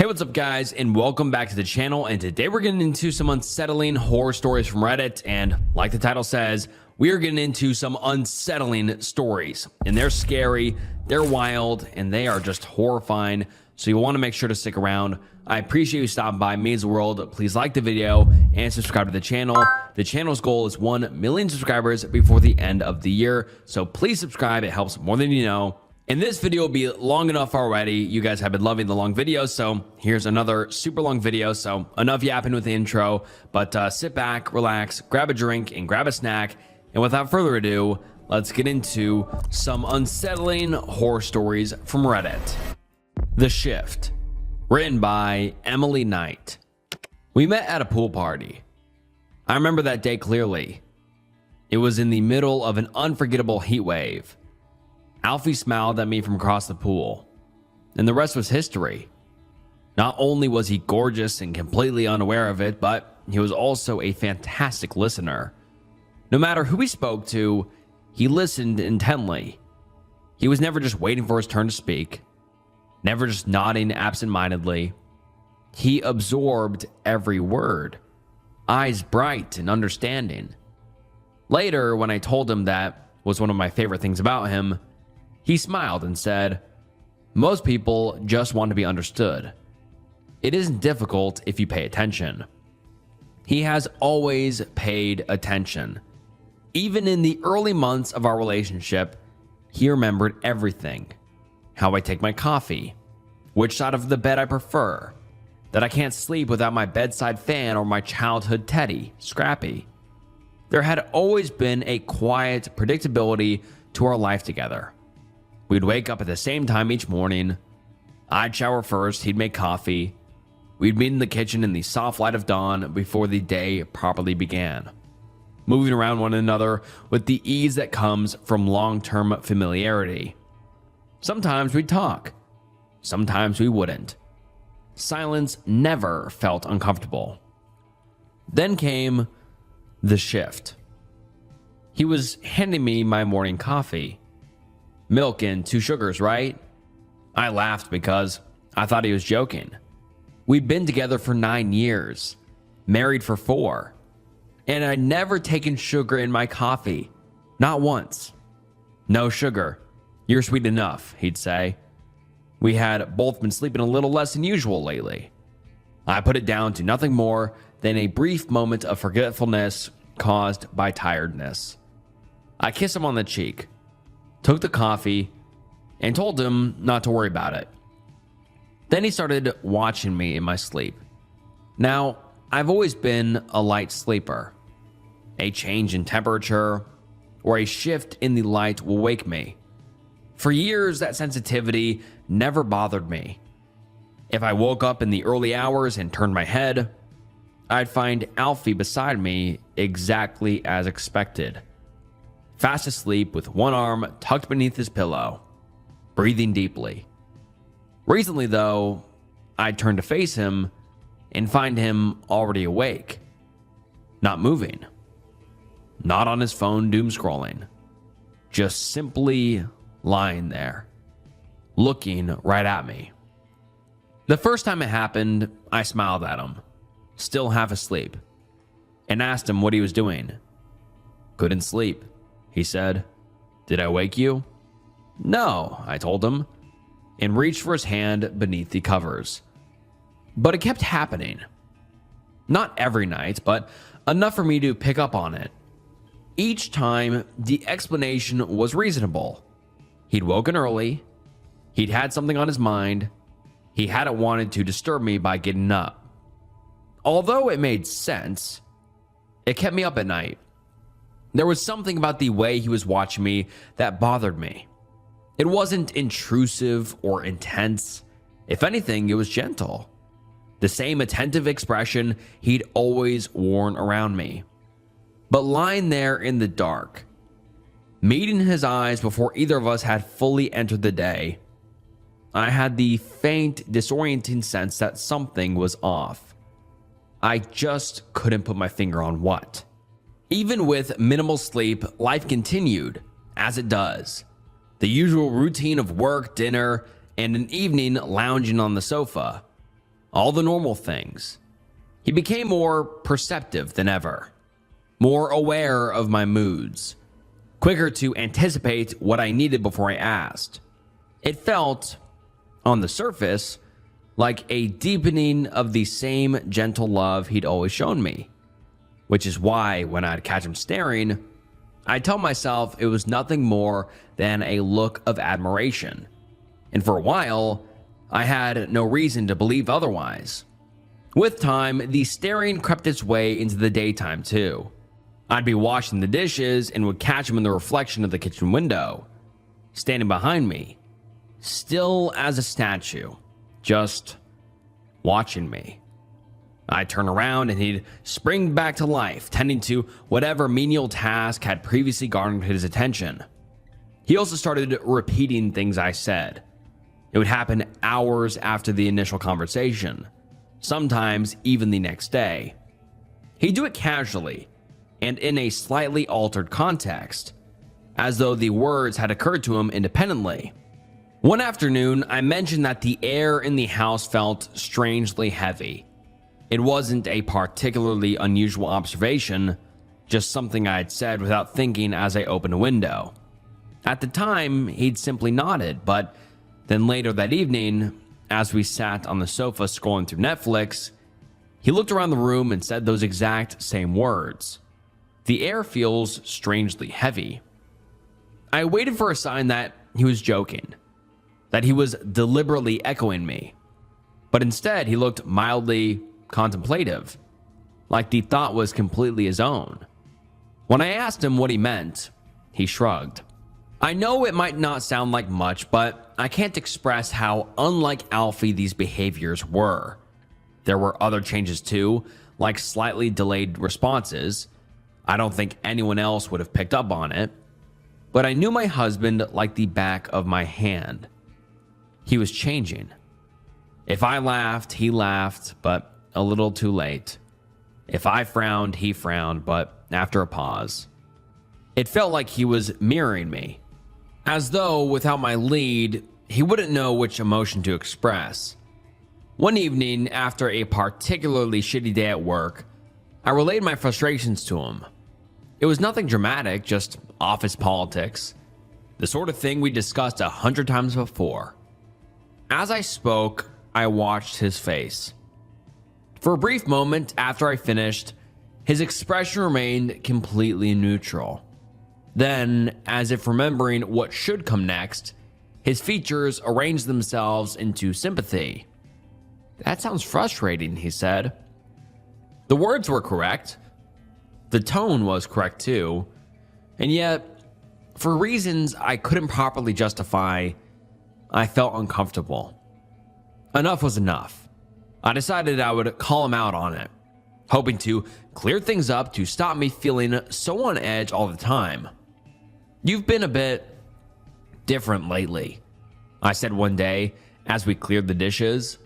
Hey, what's up guys, and welcome back to the channel. And today we're getting into some unsettling horror stories from Reddit, and like the title says, we are getting into some unsettling stories. And they're scary, they're wild, and they are just horrifying. So you want to make sure to stick around. I appreciate you stopping by. It means the world. Please like the video and subscribe to the channel. The channel's goal is 1 million subscribers before the end of the year. So please subscribe, it helps more than you know. And this video will be long enough already. You guys have been loving the long videos, so here's another super long video. So enough yapping with the intro, but sit back, relax, grab a drink, and grab a snack. And without further ado, let's get into some unsettling horror stories from Reddit. The Shift, written by Emily Knight. We met at a pool party. I remember that day clearly. It was in the middle of an unforgettable heat wave. Alfie smiled at me from across the pool, and the rest was history. Not only was he gorgeous and completely unaware of it, but he was also a fantastic listener. No matter who he spoke to, he listened intently. He was never just waiting for his turn to speak, never just nodding absent-mindedly. He absorbed every word, eyes bright and understanding. Later, when I told him that was one of my favorite things about him, he smiled and said, "Most people just want to be understood. It isn't difficult if you pay attention." He has always paid attention. Even in the early months of our relationship, he remembered everything. How I take my coffee, which side of the bed I prefer, that I can't sleep without my bedside fan or my childhood teddy, Scrappy. There had always been a quiet predictability to our life together. We'd wake up at the same time each morning. I'd shower first, he'd make coffee. We'd meet in the kitchen in the soft light of dawn before the day properly began, moving around one another with the ease that comes from long-term familiarity. Sometimes we'd talk, sometimes we wouldn't. Silence never felt uncomfortable. Then came the shift. He was handing me my morning coffee. "Milk and 2 sugars, right?" I laughed because I thought he was joking. We'd been together for 9 years, married for 4, and I'd never taken sugar in my coffee, not once. "No sugar, you're sweet enough," he'd say. We had both been sleeping a little less than usual lately. I put it down to nothing more than a brief moment of forgetfulness caused by tiredness. I kissed him on the cheek, took the coffee, and told him not to worry about it. Then he started watching me in my sleep. Now, I've always been a light sleeper. A change in temperature or a shift in the light will wake me. For years, that sensitivity never bothered me. If I woke up in the early hours and turned my head, I'd find Alfie beside me exactly as expected. Fast asleep with one arm tucked beneath his pillow, breathing deeply. Recently, though, I'd turn to face him and find him already awake, not moving, not on his phone doom scrolling, just simply lying there, looking right at me. The first time it happened, I smiled at him, still half asleep, and asked him what he was doing. "Couldn't sleep," he said. "Did I wake you?" "No," I told him, and reached for his hand beneath the covers. But it kept happening. Not every night, but enough for me to pick up on it. Each time, the explanation was reasonable. He'd woken early, he'd had something on his mind, he hadn't wanted to disturb me by getting up. Although it made sense, it kept me up at night. There was something about the way he was watching me that bothered me. It wasn't intrusive or intense. If anything, it was gentle. The same attentive expression he'd always worn around me. But lying there in the dark, meeting his eyes before either of us had fully entered the day, I had the faint, disorienting sense that something was off. I just couldn't put my finger on what. Even with minimal sleep, life continued, as it does. The usual routine of work, dinner, and an evening lounging on the sofa. all the normal things. He became more perceptive than ever, more aware of my moods, quicker to anticipate what I needed before I asked. It felt, on the surface, like a deepening of the same gentle love he'd always shown me, which is why when I'd catch him staring, I'd tell myself it was nothing more than a look of admiration. And for a while, I had no reason to believe otherwise. With time, the staring crept its way into the daytime too. I'd be washing the dishes and would catch him in the reflection of the kitchen window, standing behind me, still as a statue, just watching me. I'd turn around and he'd spring back to life, tending to whatever menial task had previously garnered his attention. He also started repeating things I said. It would happen hours after the initial conversation, sometimes even the next day. He'd do it casually and in a slightly altered context, as though the words had occurred to him independently. One afternoon, I mentioned that the air in the house felt strangely heavy. It wasn't a particularly unusual observation, just something I had said without thinking as I opened a window. At the time, he'd simply nodded, but then later that evening, as we sat on the sofa scrolling through Netflix, he looked around the room and said those exact same words. The air feels strangely heavy. I waited for a sign that he was joking, that he was deliberately echoing me, but instead he looked mildly contemplative, like the thought was completely his own. When I asked him what he meant, he shrugged. I know it might not sound like much, but I can't express how unlike Alfie these behaviors were. There were other changes too, like slightly delayed responses. I don't think anyone else would have picked up on it, but I knew my husband like the back of my hand. He was changing. If I laughed, he laughed, but a little too late. If I frowned, he frowned, but after a pause. It felt like he was mirroring me, as though without my lead, he wouldn't know which emotion to express. One evening, after a particularly shitty day at work, I relayed my frustrations to him. It was nothing dramatic, just office politics, the sort of thing we discussed 100 times before. As I spoke, I watched his face. For a brief moment after I finished, his expression remained completely neutral. Then, as if remembering what should come next, his features arranged themselves into sympathy. "That sounds frustrating," he said. The words were correct. The tone was correct too. And yet, for reasons I couldn't properly justify, I felt uncomfortable. Enough was enough. I decided I would call him out on it, hoping to clear things up to stop me feeling so on edge all the time. "You've been a bit different lately," I said one day as we cleared the dishes,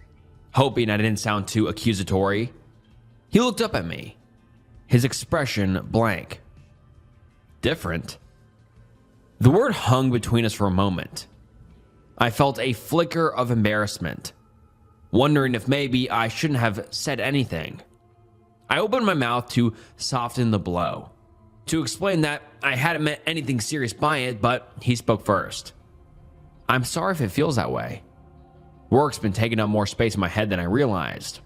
hoping I didn't sound too accusatory. He looked up at me, his expression blank. Different? The word hung between us for a moment. I felt a flicker of embarrassment, wondering if maybe I shouldn't have said anything. I opened my mouth to soften the blow, to explain that I hadn't meant anything serious by it, but he spoke first. "I'm sorry if it feels that way. Work's been taking up more space in my head than I realized."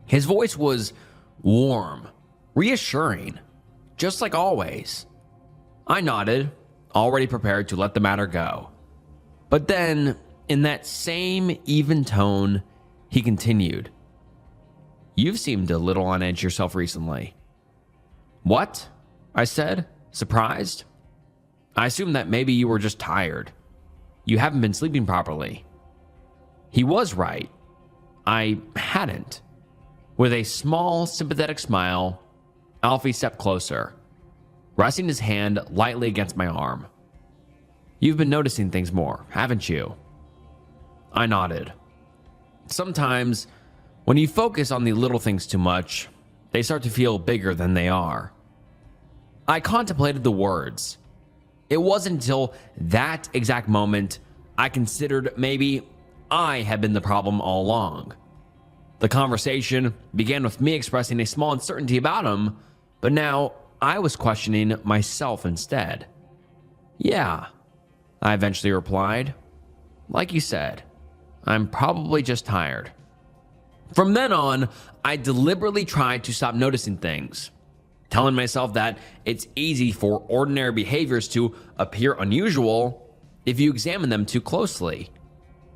His voice was warm, reassuring, just like always. I nodded, already prepared to let the matter go. But then, in that same even tone, he continued, "You've seemed a little on edge yourself recently." "What?" I said, surprised. "I assumed that maybe you were just tired. You haven't been sleeping properly." He was right. I hadn't. With a small, sympathetic smile, Alfie stepped closer, resting his hand lightly against my arm. "You've been noticing things more, haven't you?" I nodded. Sometimes, when you focus on the little things too much, they start to feel bigger than they are. I contemplated the words. It wasn't until that exact moment I considered maybe I had been the problem all along. The conversation began with me expressing a small uncertainty about him, but now I was questioning myself instead. "Yeah," I eventually replied. "Like you said, I'm probably just tired." From then on, I deliberately tried to stop noticing things, telling myself that it's easy for ordinary behaviors to appear unusual if you examine them too closely.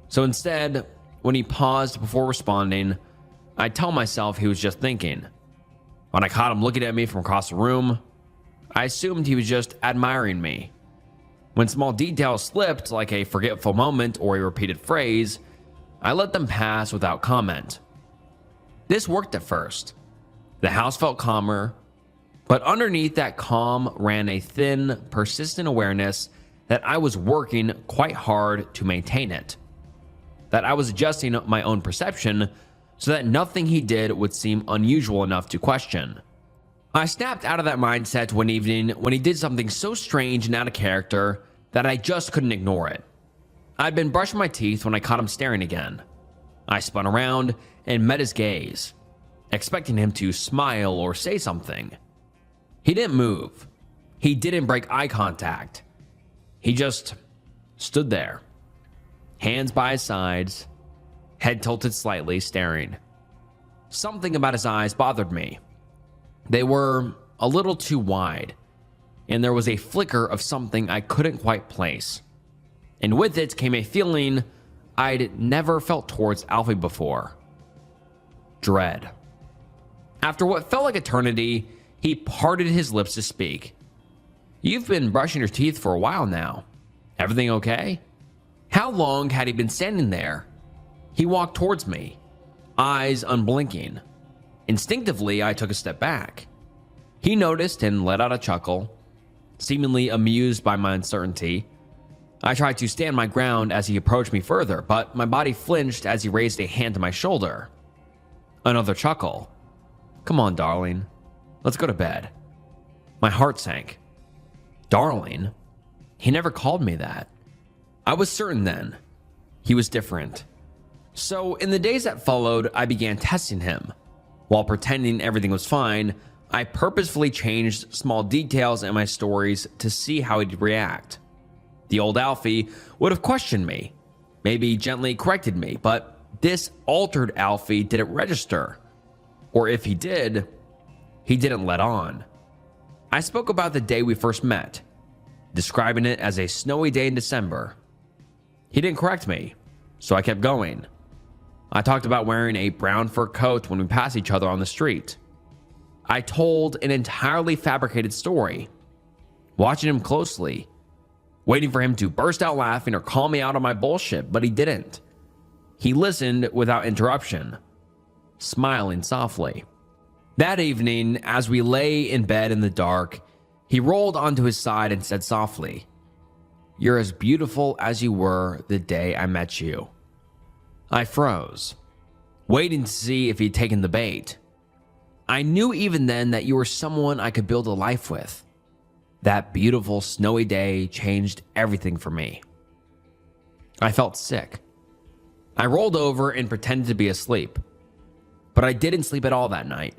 So instead, when he paused before responding, I'd tell myself he was just thinking. When I caught him looking at me from across the room, I assumed he was just admiring me. When small details slipped, like a forgetful moment or a repeated phrase, I let them pass without comment. This worked at first. The house felt calmer, but underneath that calm ran a thin, persistent awareness that I was working quite hard to maintain it. That I was adjusting my own perception so that nothing he did would seem unusual enough to question. I snapped out of that mindset one evening when he did something so strange and out of character that I just couldn't ignore it. I'd been brushing my teeth when I caught him staring again. I spun around and met his gaze, expecting him to smile or say something. He didn't move. He didn't break eye contact. He just stood there, hands by his sides, head tilted slightly, staring. Something about his eyes bothered me. They were a little too wide, and there was a flicker of something I couldn't quite place. And with it came a feeling I'd never felt towards Alfie before. Dread. After what felt like eternity, he parted his lips to speak. "You've been brushing your teeth for a while now. Everything okay?" How long had he been standing there? He walked towards me, eyes unblinking. Instinctively, I took a step back. He noticed and let out a chuckle, seemingly amused by my uncertainty. I tried to stand my ground as he approached me further, but my body flinched as he raised a hand to my shoulder. Another chuckle. "Come on, darling. Let's go to bed." My heart sank. Darling? He never called me that. I was certain then he was different. So in the days that followed, I began testing him. While pretending everything was fine, I purposefully changed small details in my stories to see how he'd react. The old Alfie would have questioned me, maybe gently corrected me, but this altered Alfie didn't register. Or if he did, he didn't let on. I spoke about the day we first met, describing it as a snowy day in December. He didn't correct me, so I kept going. I talked about wearing a brown fur coat when we passed each other on the street. I told an entirely fabricated story, watching him closely, waiting for him to burst out laughing or call me out on my bullshit, but he didn't. He listened without interruption, smiling softly. That evening, as we lay in bed in the dark, he rolled onto his side and said softly, "You're as beautiful as you were the day I met you." I froze, waiting to see if he'd taken the bait. I knew even then that you were someone I could build a life with. That beautiful snowy day changed everything for me. I felt sick. I rolled over and pretended to be asleep, but I didn't sleep at all that night.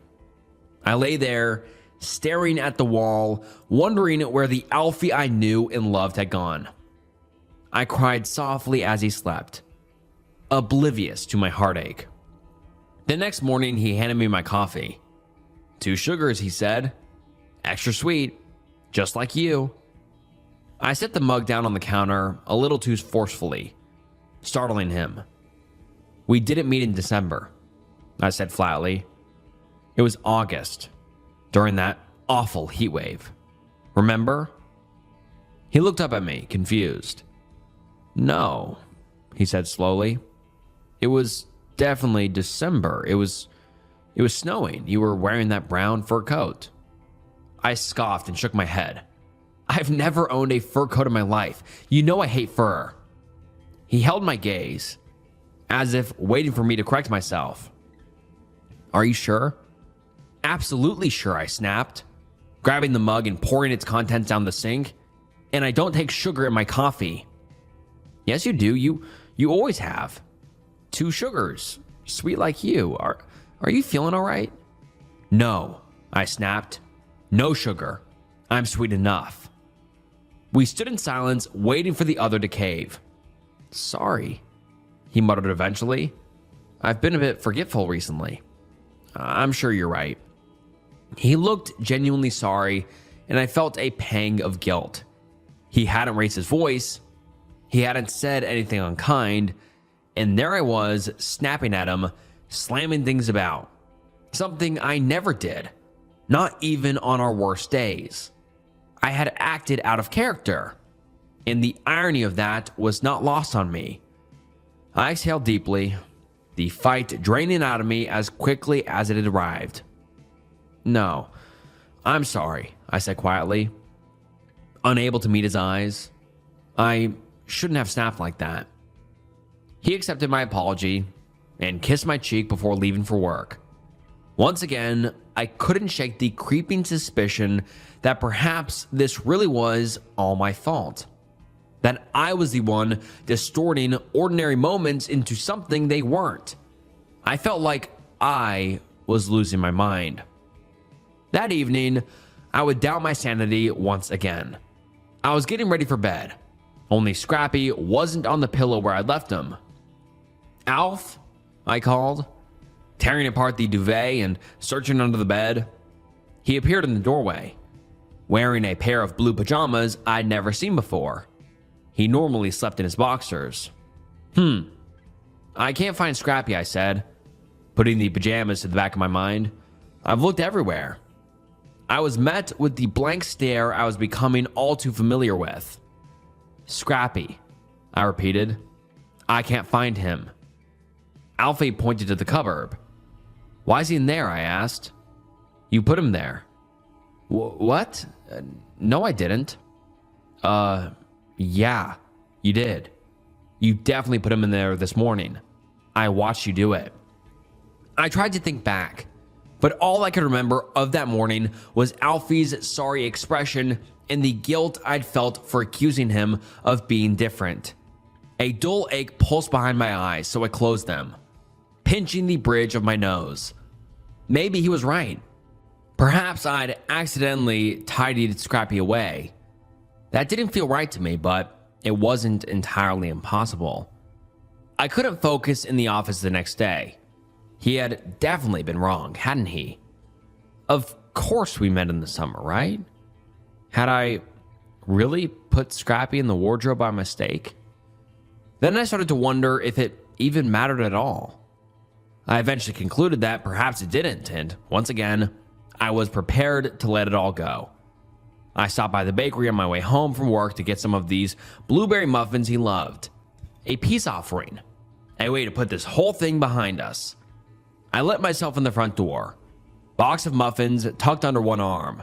I lay there, staring at the wall, wondering where the Alfie I knew and loved had gone. I cried softly as he slept, oblivious to my heartache. The next morning, he handed me my coffee. "2 sugars," he said. "Extra sweet, just like you." I set the mug down on the counter a little too forcefully, startling him. "We didn't meet in December," I said flatly. "It was August, during that awful heat wave. Remember?" He looked up at me, confused. "No," he said slowly. "It was definitely December. It was snowing. You were wearing that brown fur coat." I scoffed and shook my head. "I've never owned a fur coat in my life. You know I hate fur." He held my gaze, as if waiting for me to correct myself. "Are you sure?" "Absolutely sure," I snapped, grabbing the mug and pouring its contents down the sink. "And I don't take sugar in my coffee." "Yes, you do. You always have." "2 sugars," sweet like you. Are you feeling all right? No, I snapped. No sugar. I'm sweet enough. We stood in silence, waiting for the other to cave. Sorry, he muttered eventually. I've been a bit forgetful recently. I'm sure you're right. He looked genuinely sorry, and I felt a pang of guilt. He hadn't raised his voice. He hadn't said anything unkind. And there I was, snapping at him, slamming things about. Something I never did. Not even on our worst days. I had acted out of character. And the irony of that was not lost on me. I exhaled deeply, the fight draining out of me as quickly as it had arrived. No, I'm sorry, I said quietly. Unable to meet his eyes. I shouldn't have snapped like that. He accepted my apology and kissed my cheek before leaving for work. Once again, I couldn't shake the creeping suspicion that perhaps this really was all my fault. That I was the one distorting ordinary moments into something they weren't. I felt like I was losing my mind. That evening, I would doubt my sanity once again. I was getting ready for bed. Only Scrappy wasn't on the pillow where I'd left him. Alf, I called, tearing apart the duvet and searching under the bed. He appeared in the doorway, wearing a pair of blue pajamas I'd never seen before. He normally slept in his boxers. I can't find Scrappy, I said, putting the pajamas to the back of my mind. I've looked everywhere. I was met with the blank stare I was becoming all too familiar with. Scrappy, I repeated. I can't find him. Alfie pointed to the cupboard. Why is he in there? I asked. You put him there. What? No, I didn't. Yeah, you did. You definitely put him in there this morning. I watched you do it. I tried to think back, but all I could remember of that morning was Alfie's sorry expression and the guilt I'd felt for accusing him of being different. A dull ache pulsed behind my eyes, so I closed them, pinching the bridge of my nose. Maybe he was right. Perhaps I'd accidentally tidied Scrappy away. That didn't feel right to me, but it wasn't entirely impossible. I couldn't focus in the office the next day. He had definitely been wrong, hadn't he? Of course we met in the summer, right? Had I really put Scrappy in the wardrobe by mistake? Then I started to wonder if it even mattered at all. I eventually concluded that perhaps it didn't, and once again, I was prepared to let it all go. I stopped by the bakery on my way home from work to get some of these blueberry muffins he loved. A peace offering. A way to put this whole thing behind us. I let myself in the front door. Box of muffins tucked under one arm.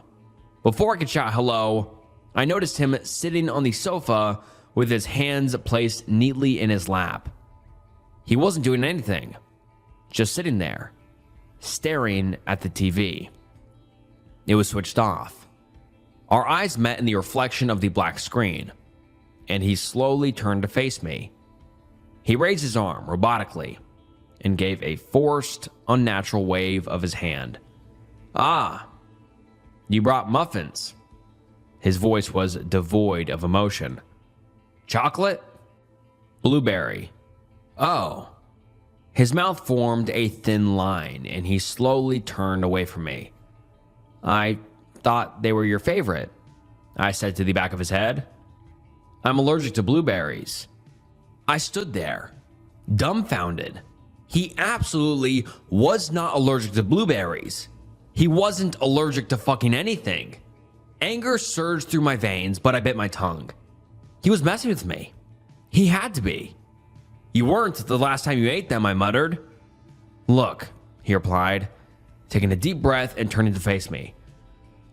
Before I could shout hello, I noticed him sitting on the sofa with his hands placed neatly in his lap. He wasn't doing anything, just sitting there, staring at the TV. It was switched off. Our eyes met in the reflection of the black screen, and he slowly turned to face me. He raised his arm robotically and gave a forced, unnatural wave of his hand. Ah, you brought muffins. His voice was devoid of emotion. Chocolate? Blueberry. Oh. His mouth formed a thin line, and he slowly turned away from me. I thought they were your favorite, I said to the back of his head. I'm allergic to blueberries. I stood there, dumbfounded. He absolutely was not allergic to blueberries. He wasn't allergic to fucking anything. Anger surged through my veins, but I bit my tongue. He was messing with me. He had to be. You weren't the last time you ate them, I muttered. Look, he replied, taking a deep breath and turning to face me.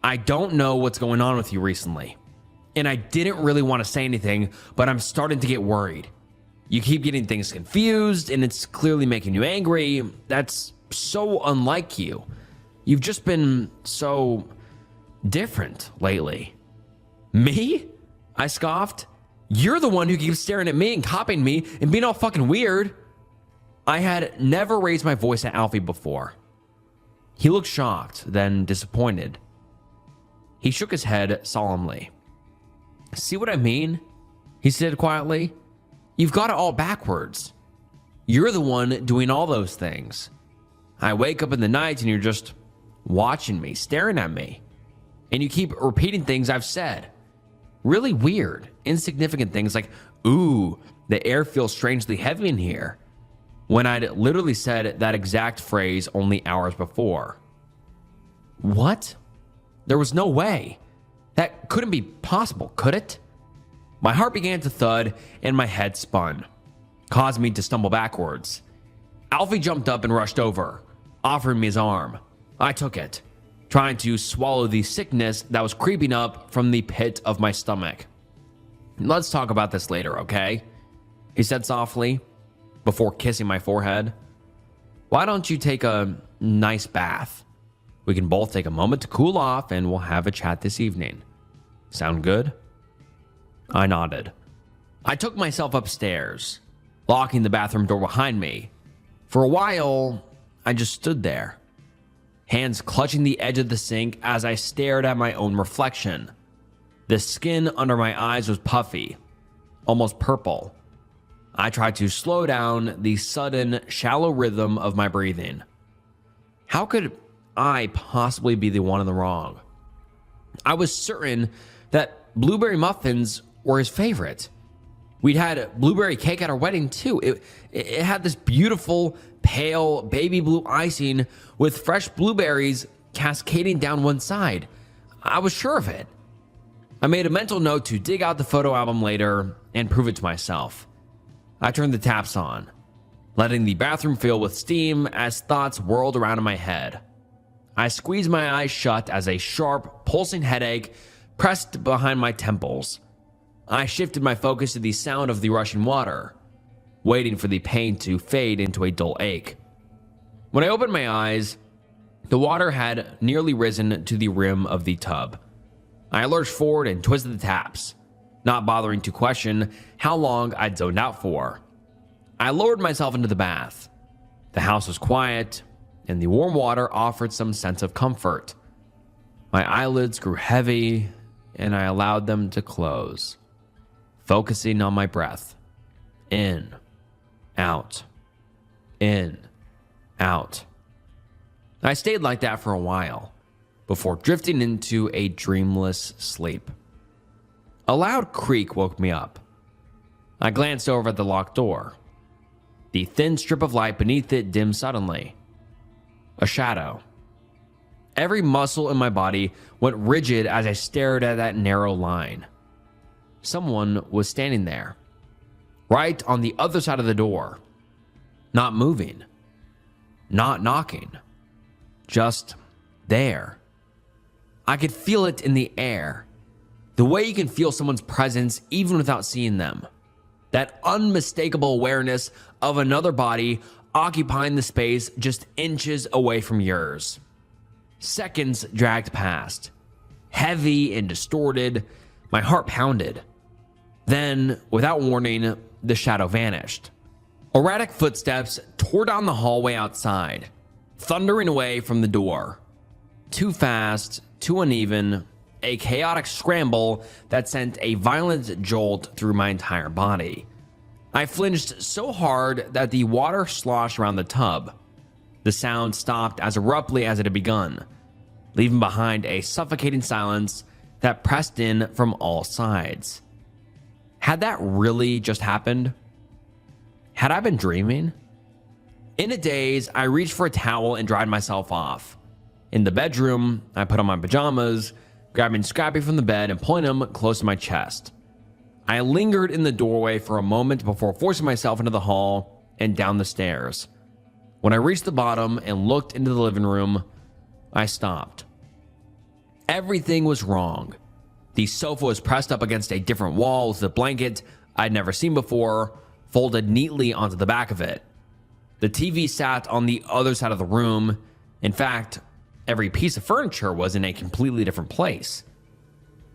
I don't know what's going on with you recently. And I didn't really want to say anything, but I'm starting to get worried. You keep getting things confused, and it's clearly making you angry. That's so unlike you. You've just been so different lately. Me? I scoffed. You're the one who keeps staring at me and copying me and being all fucking weird. I had never raised my voice at Alfie before. He looked shocked, then disappointed. He shook his head solemnly. "See what I mean?" he said quietly. "You've got it all backwards. You're the one doing all those things. I wake up in the night and you're just watching me, staring at me. And you keep repeating things I've said. Really weird, insignificant things like, 'Ooh, the air feels strangely heavy in here,' when I'd literally said that exact phrase only hours before." What? There was no way. That couldn't be possible, could it? My heart began to thud and my head spun, causing me to stumble backwards. Alfie jumped up and rushed over, offering me his arm. I took it, trying to swallow the sickness that was creeping up from the pit of my stomach. "Let's talk about this later, okay?" he said softly, before kissing my forehead. "Why don't you take a nice bath? We can both take a moment to cool off and we'll have a chat this evening. Sound good?" I nodded. I took myself upstairs, locking the bathroom door behind me. For a while, I just stood there, hands clutching the edge of the sink as I stared at my own reflection. The skin under my eyes was puffy, almost purple. I tried to slow down the sudden, shallow rhythm of my breathing. How could I possibly be the one in the wrong? I was certain that blueberry muffins were his favorite. We'd had blueberry cake at our wedding too. It had this beautiful, pale, baby blue icing with fresh blueberries cascading down one side. I was sure of it. I made a mental note to dig out the photo album later and prove it to myself. I turned the taps on, letting the bathroom fill with steam as thoughts whirled around in my head. I squeezed my eyes shut as a sharp, pulsing headache pressed behind my temples. I shifted my focus to the sound of the rushing water, waiting for the pain to fade into a dull ache. When I opened my eyes, the water had nearly risen to the rim of the tub. I lurched forward and twisted the taps, not bothering to question how long I'd zoned out for. I lowered myself into the bath. The house was quiet, and the warm water offered some sense of comfort. My eyelids grew heavy, and I allowed them to close, focusing on my breath. In, out, in, out. I stayed like that for a while, before drifting into a dreamless sleep. A loud creak woke me up. I glanced over at the locked door. The thin strip of light beneath it dimmed suddenly. A shadow. Every muscle in my body went rigid as I stared at that narrow line. Someone was standing there, right on the other side of the door, not moving, not knocking, just there. I could feel it in the air, the way you can feel someone's presence even without seeing them. That unmistakable awareness of another body occupying the space just inches away from yours. Seconds dragged past, heavy and distorted. My heart pounded. Then, without warning, the shadow vanished. Erratic footsteps tore down the hallway outside, thundering away from the door. Too fast, too uneven, a chaotic scramble that sent a violent jolt through my entire body. I flinched so hard that the water sloshed around the tub. The sound stopped as abruptly as it had begun, leaving behind a suffocating silence that pressed in from all sides. Had that really just happened? Had I been dreaming? In a daze, I reached for a towel and dried myself off. In the bedroom, I put on my pajamas, grabbing Scrappy from the bed and pulling him close to my chest. I lingered in the doorway for a moment before forcing myself into the hall and down the stairs. When I reached the bottom and looked into the living room, I stopped. Everything was wrong. The sofa was pressed up against a different wall with a blanket I'd never seen before folded neatly onto the back of it. The TV sat on the other side of the room. In fact, every piece of furniture was in a completely different place.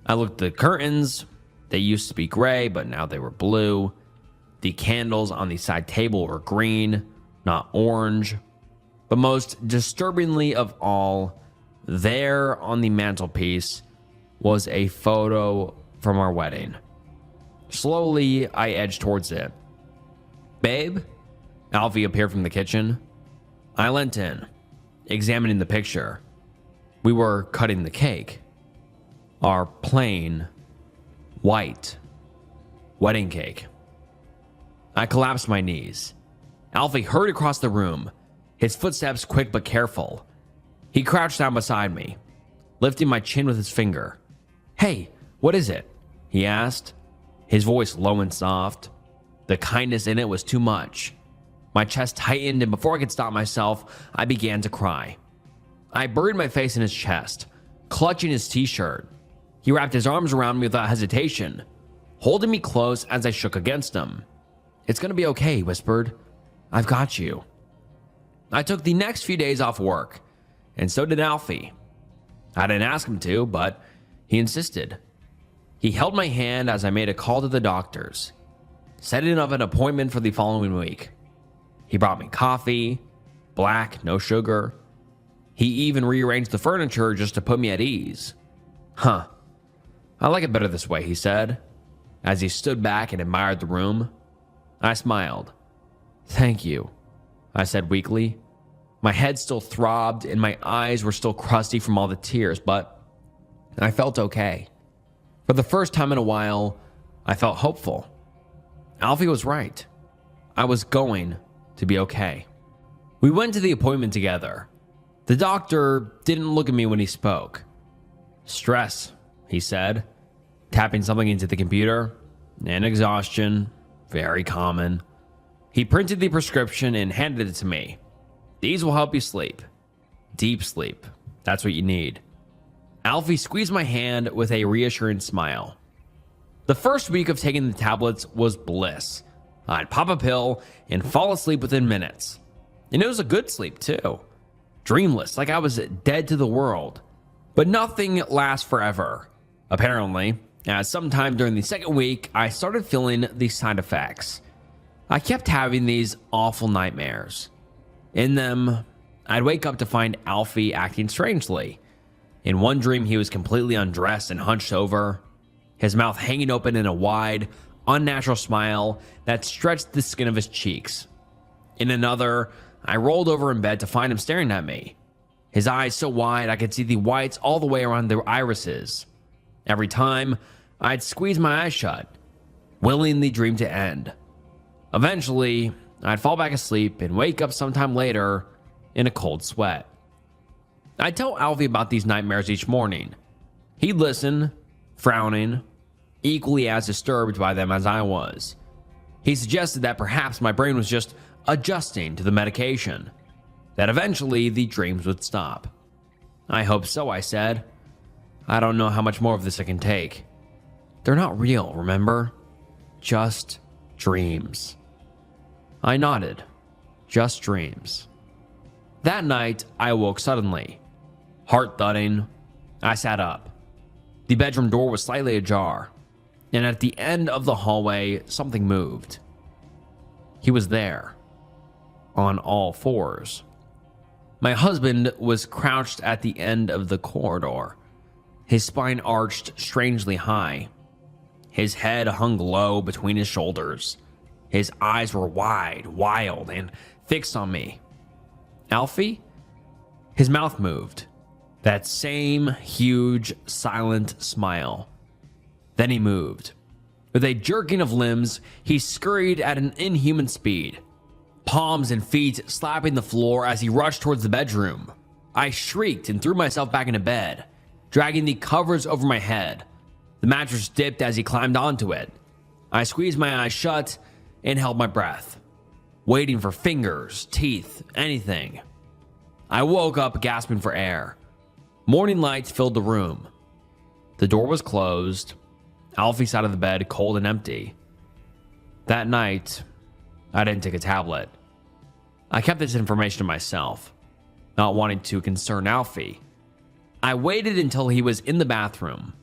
I looked at the curtains. They used to be gray, but now they were blue. The candles on the side table were green. not orange. But most disturbingly of all, there on the mantelpiece was a photo from our wedding. Slowly, I edged towards it. "Babe?" Alfie appeared from the kitchen. I leant in, examining the picture. We were cutting the cake. Our plain, white wedding cake. I collapsed my knees. Alfie hurried across the room, his footsteps quick but careful. He crouched down beside me, lifting my chin with his finger. "Hey, what is it?" he asked, his voice low and soft. The kindness in it was too much. My chest tightened, and before I could stop myself, I began to cry. I buried my face in his chest, clutching his t-shirt. He wrapped his arms around me without hesitation, holding me close as I shook against him. "It's gonna be okay," he whispered. "I've got you." I took the next few days off work, and so did Alfie. I didn't ask him to, but he insisted. He held my hand as I made a call to the doctors, setting up an appointment for the following week. He brought me coffee, black, no sugar. He even rearranged the furniture just to put me at ease. "Huh, I like it better this way," he said, as he stood back and admired the room. I smiled. "Thank you," I said weakly. My head still throbbed and my eyes were still crusty from all the tears, but I felt okay. For the first time in a while, I felt hopeful. Alfie was right. I was going to be okay. We went to the appointment together. The doctor didn't look at me when he spoke. "Stress," he said, tapping something into the computer, "and exhaustion, very common." He printed the prescription and handed it to me. "These will help you sleep. Deep sleep. That's what you need." Alfie squeezed my hand with a reassuring smile. The first week of taking the tablets was bliss. I'd pop a pill and fall asleep within minutes. And it was a good sleep, too. Dreamless, like I was dead to the world. But nothing lasts forever, apparently, as sometime during the second week, I started feeling the side effects. I kept having these awful nightmares. In them, I'd wake up to find Alfie acting strangely. In one dream, he was completely undressed and hunched over, his mouth hanging open in a wide, unnatural smile that stretched the skin of his cheeks. In another, I rolled over in bed to find him staring at me, his eyes so wide I could see the whites all the way around their irises. Every time, I'd squeeze my eyes shut, willing the dream to end. Eventually, I'd fall back asleep and wake up sometime later in a cold sweat. I'd tell Alfie about these nightmares each morning. He'd listen, frowning, equally as disturbed by them as I was. He suggested that perhaps my brain was just adjusting to the medication, that eventually the dreams would stop. "I hope so," I said. "I don't know how much more of this I can take. They're not real, remember? Just dreams." I nodded. Just dreams. That night, I awoke suddenly. Heart thudding. I sat up. The bedroom door was slightly ajar, and at the end of the hallway, something moved. He was there, on all fours. My husband was crouched at the end of the corridor, his spine arched strangely high. His head hung low between his shoulders. His eyes were wide, wild, and fixed on me. "Alfie?" His mouth moved. That same huge, silent smile. Then he moved. With a jerking of limbs, he scurried at an inhuman speed, palms and feet slapping the floor as he rushed towards the bedroom. I shrieked and threw myself back into bed, dragging the covers over my head. The mattress dipped as he climbed onto it. I squeezed my eyes shut and held my breath, waiting for fingers, teeth, anything. I woke up gasping for air. Morning light filled the room. The door was closed. Alfie's side of the bed cold and empty. That night, I didn't take a tablet. I kept this information to myself, not wanting to concern Alfie. I waited until he was in the bathroom,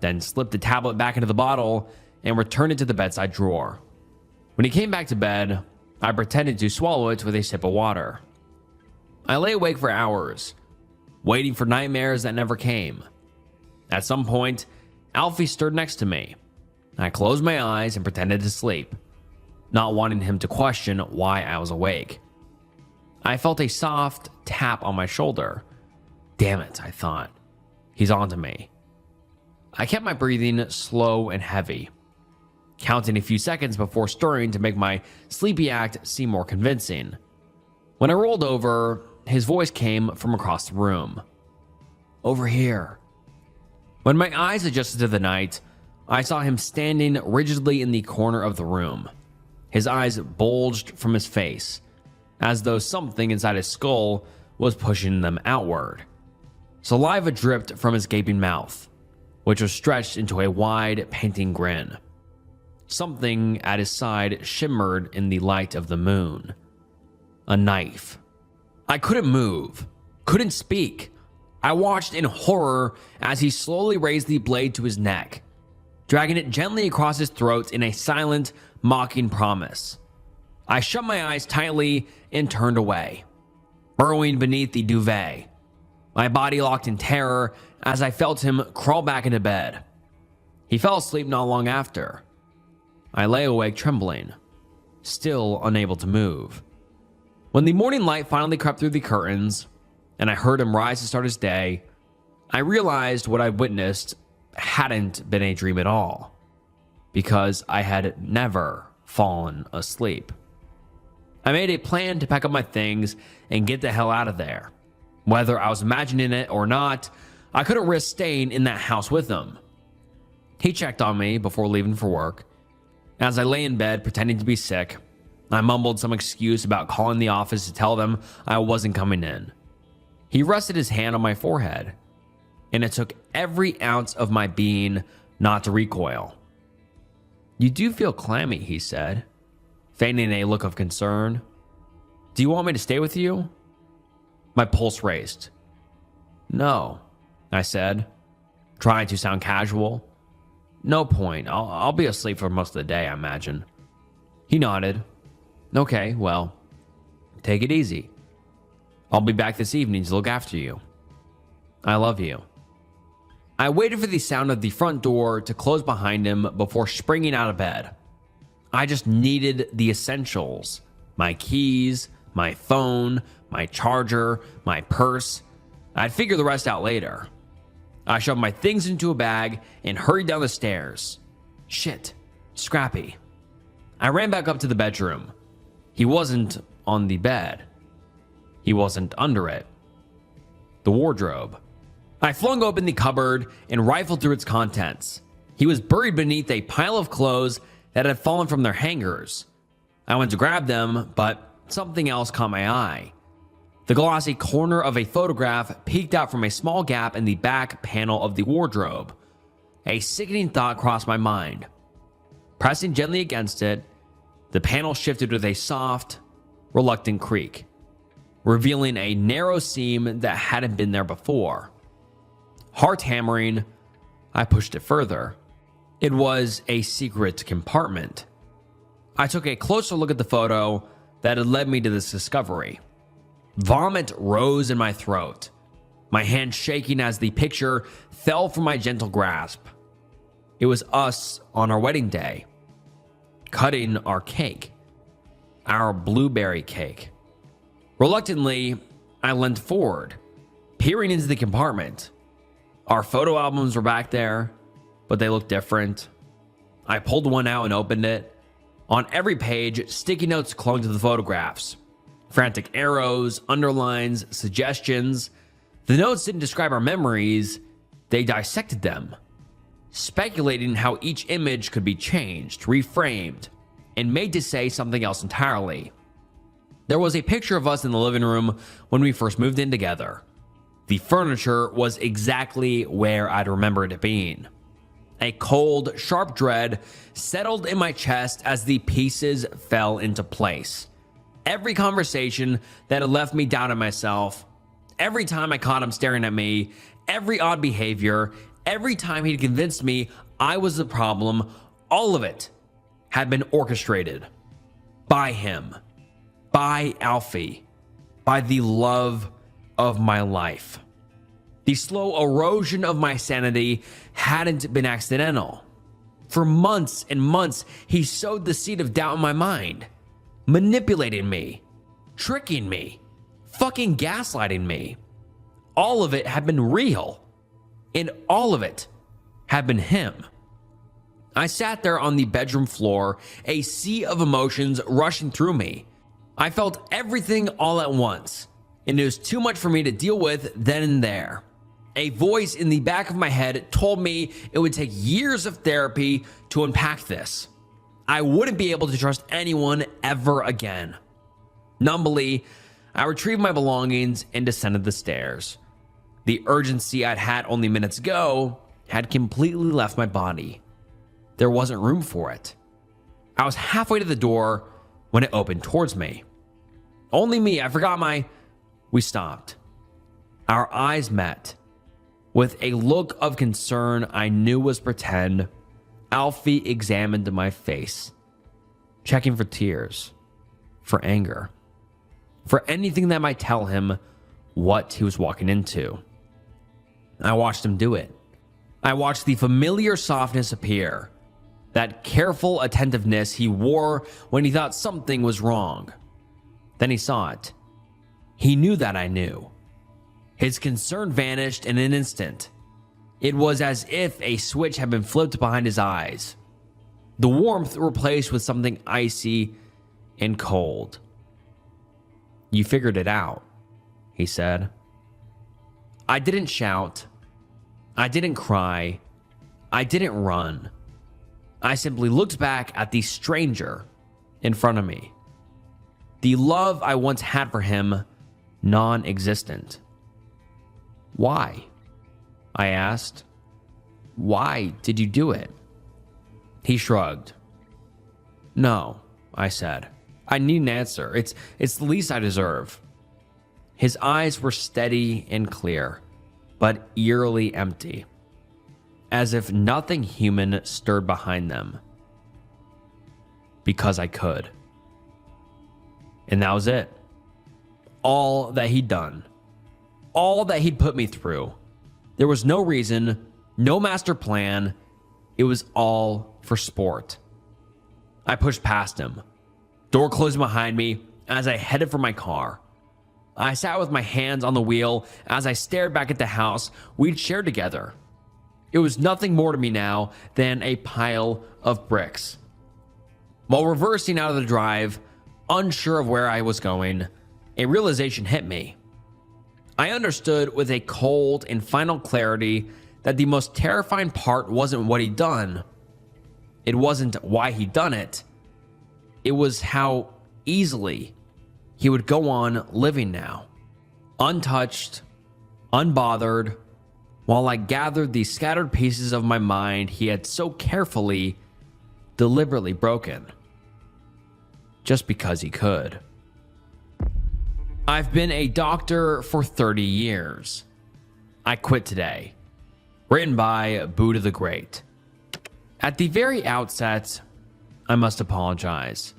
then slipped the tablet back into the bottle and returned it to the bedside drawer. When he came back to bed, I pretended to swallow it with a sip of water. I lay awake for hours, waiting for nightmares that never came. At some point, Alfie stirred next to me. I closed my eyes and pretended to sleep, not wanting him to question why I was awake. I felt a soft tap on my shoulder. Damn it, I thought. He's onto me. I kept my breathing slow and heavy, counting a few seconds before stirring to make my sleepy act seem more convincing. When I rolled over, his voice came from across the room. Over here. When my eyes adjusted to the night, I saw him standing rigidly in the corner of the room. His eyes bulged from his face, as though something inside his skull was pushing them outward. Saliva dripped from his gaping mouth, which was stretched into a wide, panting grin. Something at his side shimmered in the light of the moon. A knife. I couldn't move, couldn't speak. I watched in horror as he slowly raised the blade to his neck, dragging it gently across his throat in a silent, mocking promise. I shut my eyes tightly and turned away, burrowing beneath the duvet. My body locked in terror as I felt him crawl back into bed. He fell asleep not long after. I lay awake trembling, still unable to move. When the morning light finally crept through the curtains, and I heard him rise to start his day, I realized what I witnessed hadn't been a dream at all, because I had never fallen asleep. I made a plan to pack up my things and get the hell out of there. Whether I was imagining it or not, I couldn't risk staying in that house with him. He checked on me before leaving for work. As I lay in bed pretending to be sick, I mumbled some excuse about calling the office to tell them I wasn't coming in. He rested his hand on my forehead, and it took every ounce of my being not to recoil. You do feel clammy, he said, feigning a look of concern. Do you want me to stay with you? My pulse raced. No, I said, trying to sound casual. No point. I'll be asleep for most of the day, I imagine. He nodded. Okay, well, take it easy. I'll be back this evening to look after you. I love you. I waited for the sound of the front door to close behind him before springing out of bed. I just needed the essentials. My keys, my phone, my charger, my purse. I'd figure the rest out later. I shoved my things into a bag and hurried down the stairs. Shit, Scrappy. I ran back up to the bedroom. He wasn't on the bed. He wasn't under it. The wardrobe. I flung open the cupboard and rifled through its contents. He was buried beneath a pile of clothes that had fallen from their hangers. I went to grab them, but something else caught my eye. The glossy corner of a photograph peeked out from a small gap in the back panel of the wardrobe. A sickening thought crossed my mind. Pressing gently against it, the panel shifted with a soft, reluctant creak, revealing a narrow seam that hadn't been there before. Heart hammering, I pushed it further. It was a secret compartment. I took a closer look at the photo that had led me to this discovery. Vomit rose in my throat, my hand shaking as the picture fell from my gentle grasp. It was us on our wedding day, cutting our cake, our blueberry cake. Reluctantly, I leaned forward, peering into the compartment. Our photo albums were back there, but they looked different. I pulled one out and opened it. On every page, sticky notes clung to the photographs. Frantic arrows, underlines, suggestions. The notes didn't describe our memories, they dissected them, speculating how each image could be changed, reframed, and made to say something else entirely. There was a picture of us in the living room when we first moved in together. The furniture was exactly where I'd remembered it being. A cold, sharp dread settled in my chest as the pieces fell into place. Every conversation that had left me doubting myself, every time I caught him staring at me, every odd behavior, every time he'd convinced me I was the problem, all of it had been orchestrated by him. by Alfie, by the love of my life. The slow erosion of my sanity hadn't been accidental. For months and months, he sowed the seed of doubt in my mind, manipulating me, tricking me, fucking gaslighting me. All of it had been real, and all of it had been him. I sat there on the bedroom floor, a sea of emotions rushing through me. I felt everything all at once, and it was too much for me to deal with then and there. A voice in the back of my head told me it would take years of therapy to unpack this. I wouldn't be able to trust anyone ever again. Numbly, I retrieved my belongings and descended the stairs. The urgency I'd had only minutes ago had completely left my body. There wasn't room for it. I was halfway to the door when it opened towards me. Only me, I forgot my... We stopped. Our eyes met. With a look of concern I knew was pretend, Alfie examined my face, checking for tears, for anger, for anything that might tell him what he was walking into. I watched him do it. I watched the familiar softness appear, that careful attentiveness he wore when he thought something was wrong. Then he saw it. He knew that I knew. His concern vanished in an instant. It was as if a switch had been flipped behind his eyes. The warmth replaced with something icy and cold. "You figured it out," he said. I didn't shout. I didn't cry. I didn't run. I simply looked back at the stranger in front of me. The love I once had for him, non-existent. "Why?" I asked. "Why did you do it?" He shrugged. "No," I said. "I need an answer. It's the least I deserve." His eyes were steady and clear, but eerily empty, as if nothing human stirred behind them. Because I could. And that was it. All that he'd done. All that he'd put me through. There was no reason, no master plan. It was all for sport. I pushed past him. Door closed behind me as I headed for my car. I sat with my hands on the wheel as I stared back at the house we'd shared together. It was nothing more to me now than a pile of bricks. While reversing out of the drive, unsure of where I was going, a realization hit me. I understood with a cold and final clarity that the most terrifying part wasn't what he'd done. It wasn't why he'd done it. It was how easily he would go on living now, untouched, unbothered, while I gathered the scattered pieces of my mind he had so carefully, deliberately broken, just because he could. I've been a doctor for 30 years. I quit today. Written by Buddha the Great. At the very outset, I must apologize.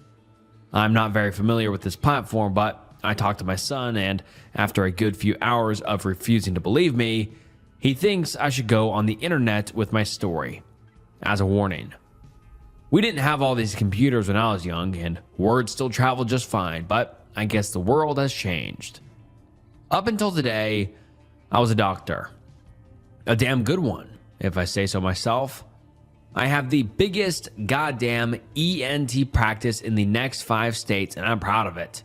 I'm not very familiar with this platform, but I talked to my son, and after a good few hours of refusing to believe me, he thinks I should go on the internet with my story, as a warning. We didn't have all these computers when I was young, and words still travel just fine, but I guess the world has changed. Up until today, I was a doctor. A damn good one, if I say so myself. I have the biggest goddamn ENT practice in the next 5 states, and I'm proud of it.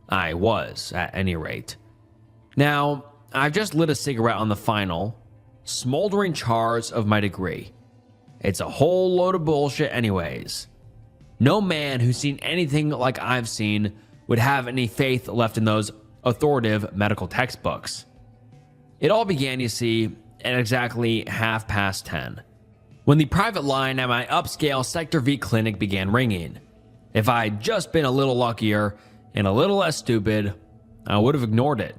I was, at any rate. Now, I've just lit a cigarette on the final, smoldering chars of my degree. It's a whole load of bullshit anyways. No man who's seen anything like I've seen would have any faith left in those authoritative medical textbooks. It all began, you see, at exactly 10:30, when the private line at my upscale Sector V clinic began ringing. If I'd just been a little luckier and a little less stupid, I would have ignored it,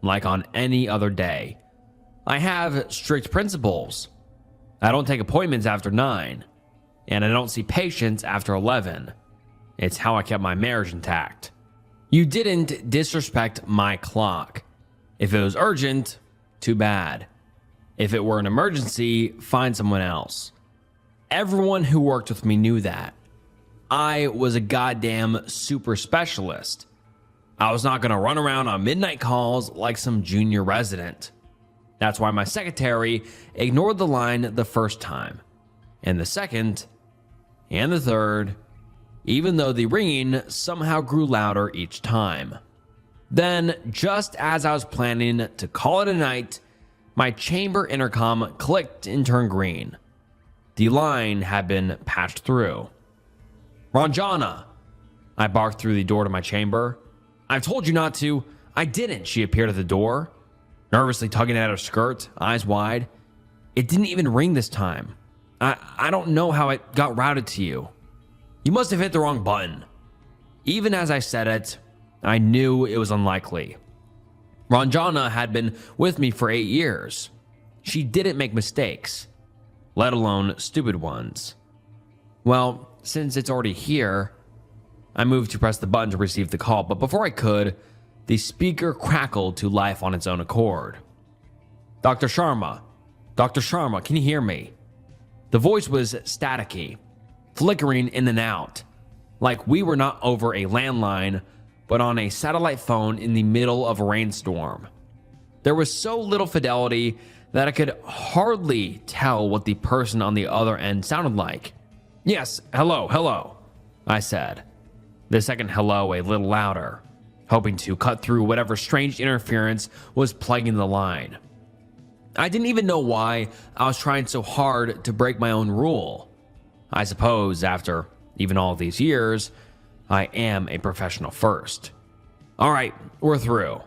like on any other day. I have strict principles. I don't take appointments after 9, and I don't see patients after 11. It's how I kept my marriage intact. You didn't disrespect my clock. If it was urgent, too bad. If it were an emergency, find someone else. Everyone who worked with me knew that. I was a goddamn super specialist. I was not going to run around on midnight calls like some junior resident. That's why my secretary ignored the line the first time, and the second, and the third, even though the ringing somehow grew louder each time. Then, just as I was planning to call it a night, my chamber intercom clicked and turned green. The line had been patched through. "Ranjana!" I barked through the door to my chamber. "I've told you not to." "I didn't." She appeared at the door, nervously tugging at her skirt, eyes wide. "It didn't even ring this time. I don't know how it got routed to you. You must have hit the wrong button." Even as I said it, I knew it was unlikely. Ranjana had been with me for 8 years. She didn't make mistakes, let alone stupid ones. Well, since it's already here, I moved to press the button to receive the call, but before I could, the speaker crackled to life on its own accord. "Dr. Sharma, Dr. Sharma, can you hear me?" The voice was staticky, flickering in and out, like we were not over a landline, but on a satellite phone in the middle of a rainstorm. There was so little fidelity that I could hardly tell what the person on the other end sounded like. "Yes, hello," I said, the second hello a little louder, hoping to cut through whatever strange interference was plaguing the line. I didn't even know why I was trying so hard to break my own rule. I suppose after even all these years, I am a professional first. "All right, we're through."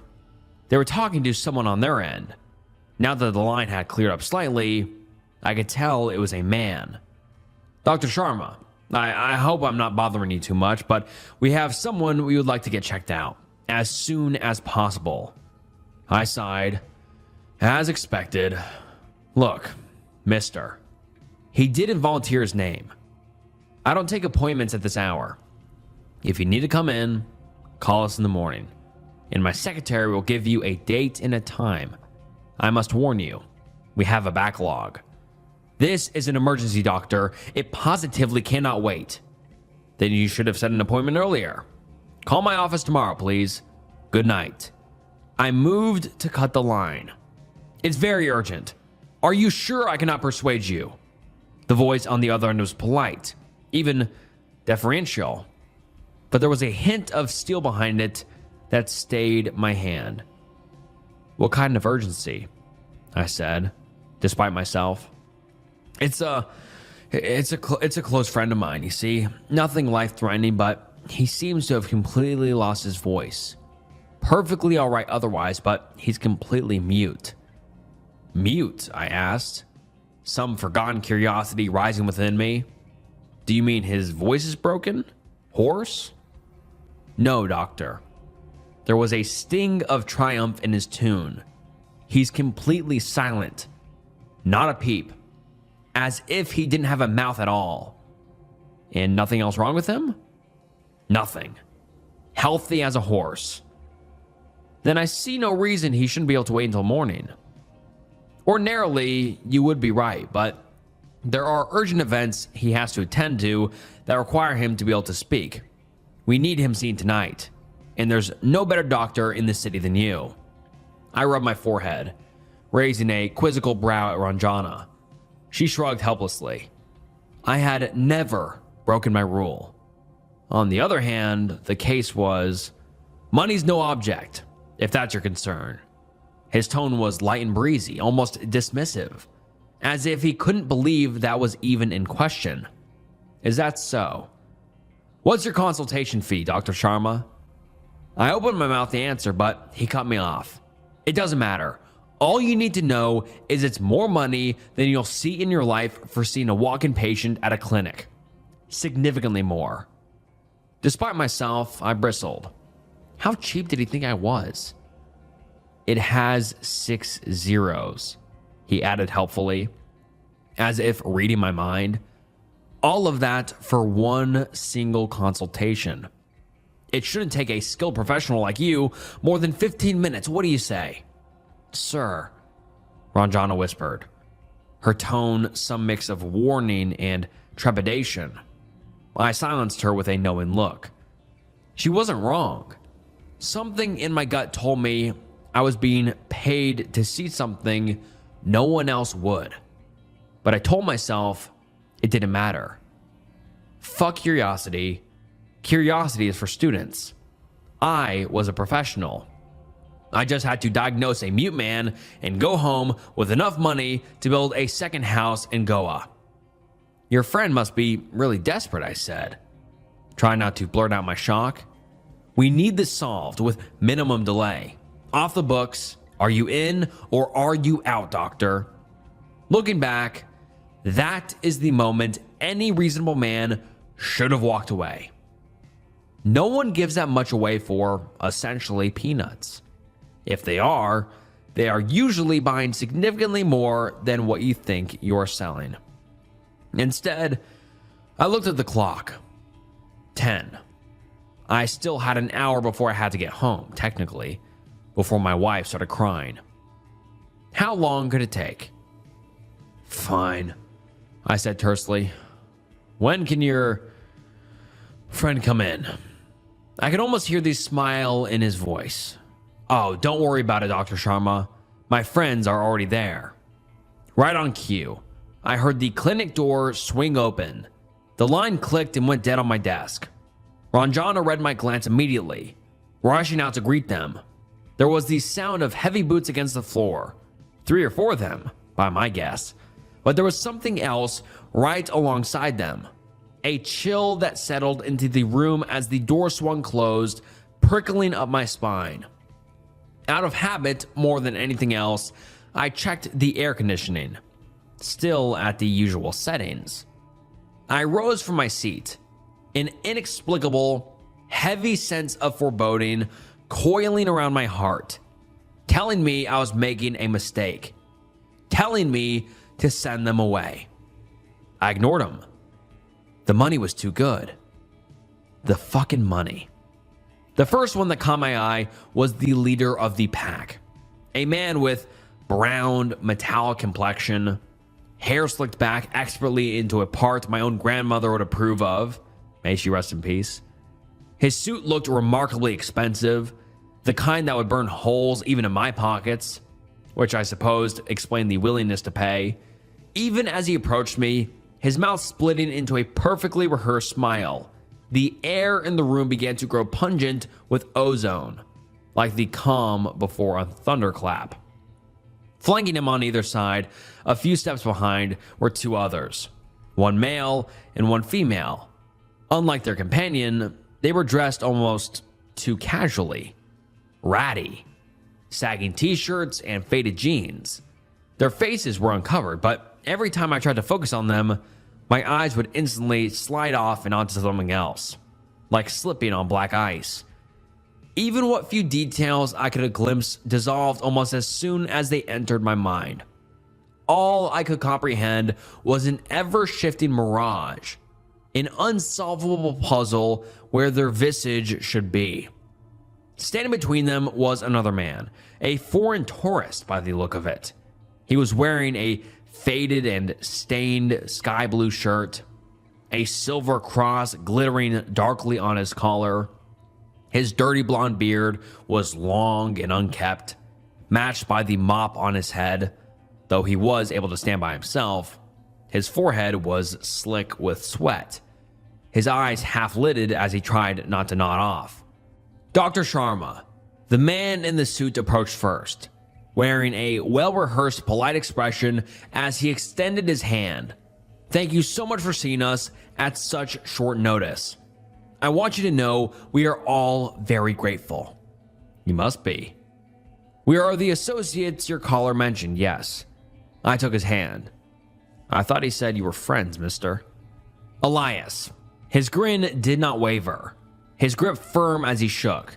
They were talking to someone on their end. Now that the line had cleared up slightly, I could tell it was a man. "Dr. Sharma, I hope I'm not bothering you too much, but we have someone we would like to get checked out as soon as possible." I sighed. As expected. "Look, mister." He didn't volunteer his name. "I don't take appointments at this hour. If you need to come in, call us in the morning, and my secretary will give you a date and a time. I must warn you, we have a backlog. This is an emergency, doctor. It positively cannot wait." "Then you should have set an appointment earlier. Call my office tomorrow, please. Good night." I moved to cut the line. "It's very urgent. Are you sure I cannot persuade you?" The voice on the other end was polite, even deferential, but there was a hint of steel behind it that stayed my hand. "What kind of urgency?" I said, despite myself. It's a close friend of mine, you see. Nothing life-threatening, but he seems to have completely lost his voice. Perfectly all right otherwise, but he's completely mute." "Mute?" I asked, some forgotten curiosity rising within me. "Do you mean his voice is broken? Hoarse?" "No, doctor." There was a sting of triumph in his tune. "He's completely silent. Not a peep. As if he didn't have a mouth at all." "And nothing else wrong with him?" "Nothing. Healthy as a horse." "Then I see no reason he shouldn't be able to wait until morning." "Ordinarily, you would be right, but there are urgent events he has to attend to that require him to be able to speak. We need him seen tonight, and there's no better doctor in the city than you." I rubbed my forehead, raising a quizzical brow at Ranjana. She shrugged helplessly. I had never broken my rule. On the other hand, the case was, money's no object, if that's your concern. His tone was light and breezy, almost dismissive, as if he couldn't believe that was even in question. "Is that so? What's your consultation fee, Dr. Sharma?" I opened my mouth to answer, but he cut me off. "It doesn't matter. All you need to know is it's more money than you'll see in your life for seeing a walk-in patient at a clinic. Significantly more." Despite myself, I bristled. How cheap did he think I was? "It has 6 zeros," he added helpfully, as if reading my mind. "All of that for one single consultation. It shouldn't take a skilled professional like you more than 15 minutes. What do you say?" "Sir," Ranjana whispered, her tone some mix of warning and trepidation. I silenced her with a knowing look. She wasn't wrong. Something in my gut told me I was being paid to see something no one else would. But I told myself it didn't matter. Fuck curiosity. Curiosity is for students. I was a professional. I just had to diagnose a mute man and go home with enough money to build a second house in Goa. "Your friend must be really desperate," I said, trying not to blurt out my shock. "We need this solved with minimum delay. Off the books. Are you in or are you out, doctor?" Looking back, that is the moment any reasonable man should have walked away. No one gives that much away for essentially peanuts. If they are usually buying significantly more than what you think you're selling. Instead, I looked at the clock. 10. I still had an hour before I had to get home, technically, before my wife started crying. How long could it take? "Fine," I said tersely. "When can your friend come in?" I could almost hear the smile in his voice. "Oh, don't worry about it, Dr. Sharma. My friends are already there." Right on cue, I heard the clinic door swing open. The line clicked and went dead on my desk. Ranjana read my glance immediately, rushing out to greet them. There was the sound of heavy boots against the floor. 3 or 4 of them, by my guess. But there was something else right alongside them. A chill that settled into the room as the door swung closed, prickling up my spine. Out of habit, more than anything else, I checked the air conditioning, still at the usual settings. I rose from my seat, an inexplicable, heavy sense of foreboding coiling around my heart, telling me I was making a mistake, telling me to send them away. I ignored him. The money was too good. The fucking money. The first one that caught my eye was the leader of the pack. A man with brown, metallic complexion, hair slicked back expertly into a part my own grandmother would approve of. May she rest in peace. His suit looked remarkably expensive, the kind that would burn holes even in my pockets, which I supposed explained the willingness to pay. Even as he approached me, his mouth splitting into a perfectly rehearsed smile, the air in the room began to grow pungent with ozone, like the calm before a thunderclap. Flanking him on either side, a few steps behind, were 2 others, one male and one female. Unlike their companion, they were dressed almost too casually. Ratty, sagging t-shirts and faded jeans. Their faces were uncovered, but every time I tried to focus on them, my eyes would instantly slide off and onto something else, like slipping on black ice. Even what few details I could have glimpsed dissolved almost as soon as they entered my mind. All I could comprehend was an ever-shifting mirage, an unsolvable puzzle where their visage should be. Standing between them was another man, a foreign tourist by the look of it. He was wearing a faded and stained sky blue shirt, a silver cross glittering darkly on his collar. His dirty blonde beard was long and unkempt, matched by the mop on his head. Though he was able to stand by himself, his forehead was slick with sweat, his eyes half-lidded as he tried not to nod off. Dr. Sharma, the man in the suit, approached first, wearing a well-rehearsed polite expression as he extended his hand. "Thank you so much for seeing us at such short notice. I want you to know we are all very grateful." "You must be." "We are the associates your caller mentioned, yes." I took his hand. "I thought he said you were friends, mister." Elias. His grin did not waver, his grip firm as he shook.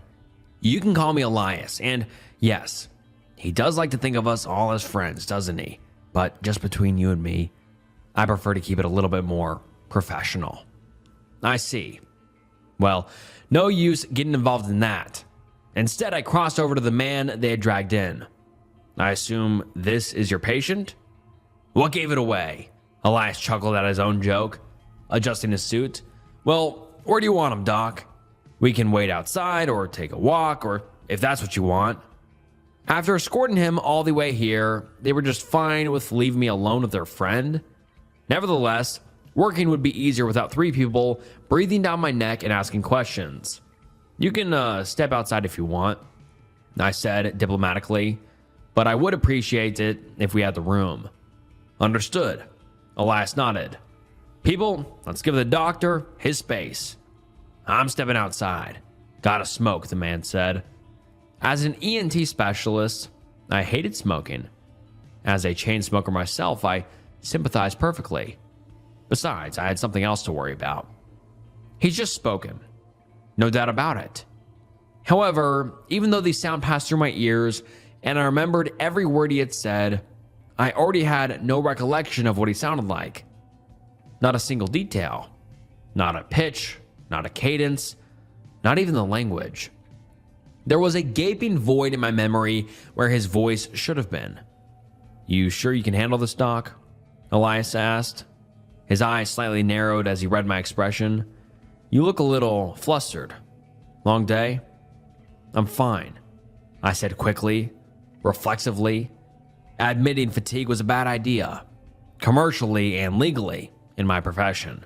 "You can call me Elias, and yes, he does like to think of us all as friends, doesn't he? But just between you and me, I prefer to keep it a little bit more professional." "I see. Well, no use getting involved in that. Instead, I crossed over to the man they had dragged in. I assume this is your patient? What gave it away? Elias chuckled at his own joke, adjusting his suit. Well, where do you want him, Doc? We can wait outside or take a walk, or if that's what you want. After escorting him all the way here, they were just fine with leaving me alone with their friend. Nevertheless, working would be easier without three people breathing down my neck and asking questions. You can step outside if you want, I said diplomatically, but I would appreciate it if we had the room. Understood. Elias nodded. People, let's give the doctor his space. I'm stepping outside. Gotta smoke, the man said. As an ENT specialist, I hated smoking. As a chain smoker myself, I sympathized perfectly. Besides, I had something else to worry about. He's just spoken. No doubt about it. However, even though these sound passed through my ears and I remembered every word he had said, I already had no recollection of what he sounded like. Not a single detail. Not a pitch, not a cadence, not even the language. There was a gaping void in my memory where his voice should have been. You sure you can handle this, Doc? Elias asked. His eyes slightly narrowed as he read my expression. You look a little flustered. Long day? I'm fine, I said quickly, reflexively, admitting fatigue was a bad idea, commercially and legally in my profession.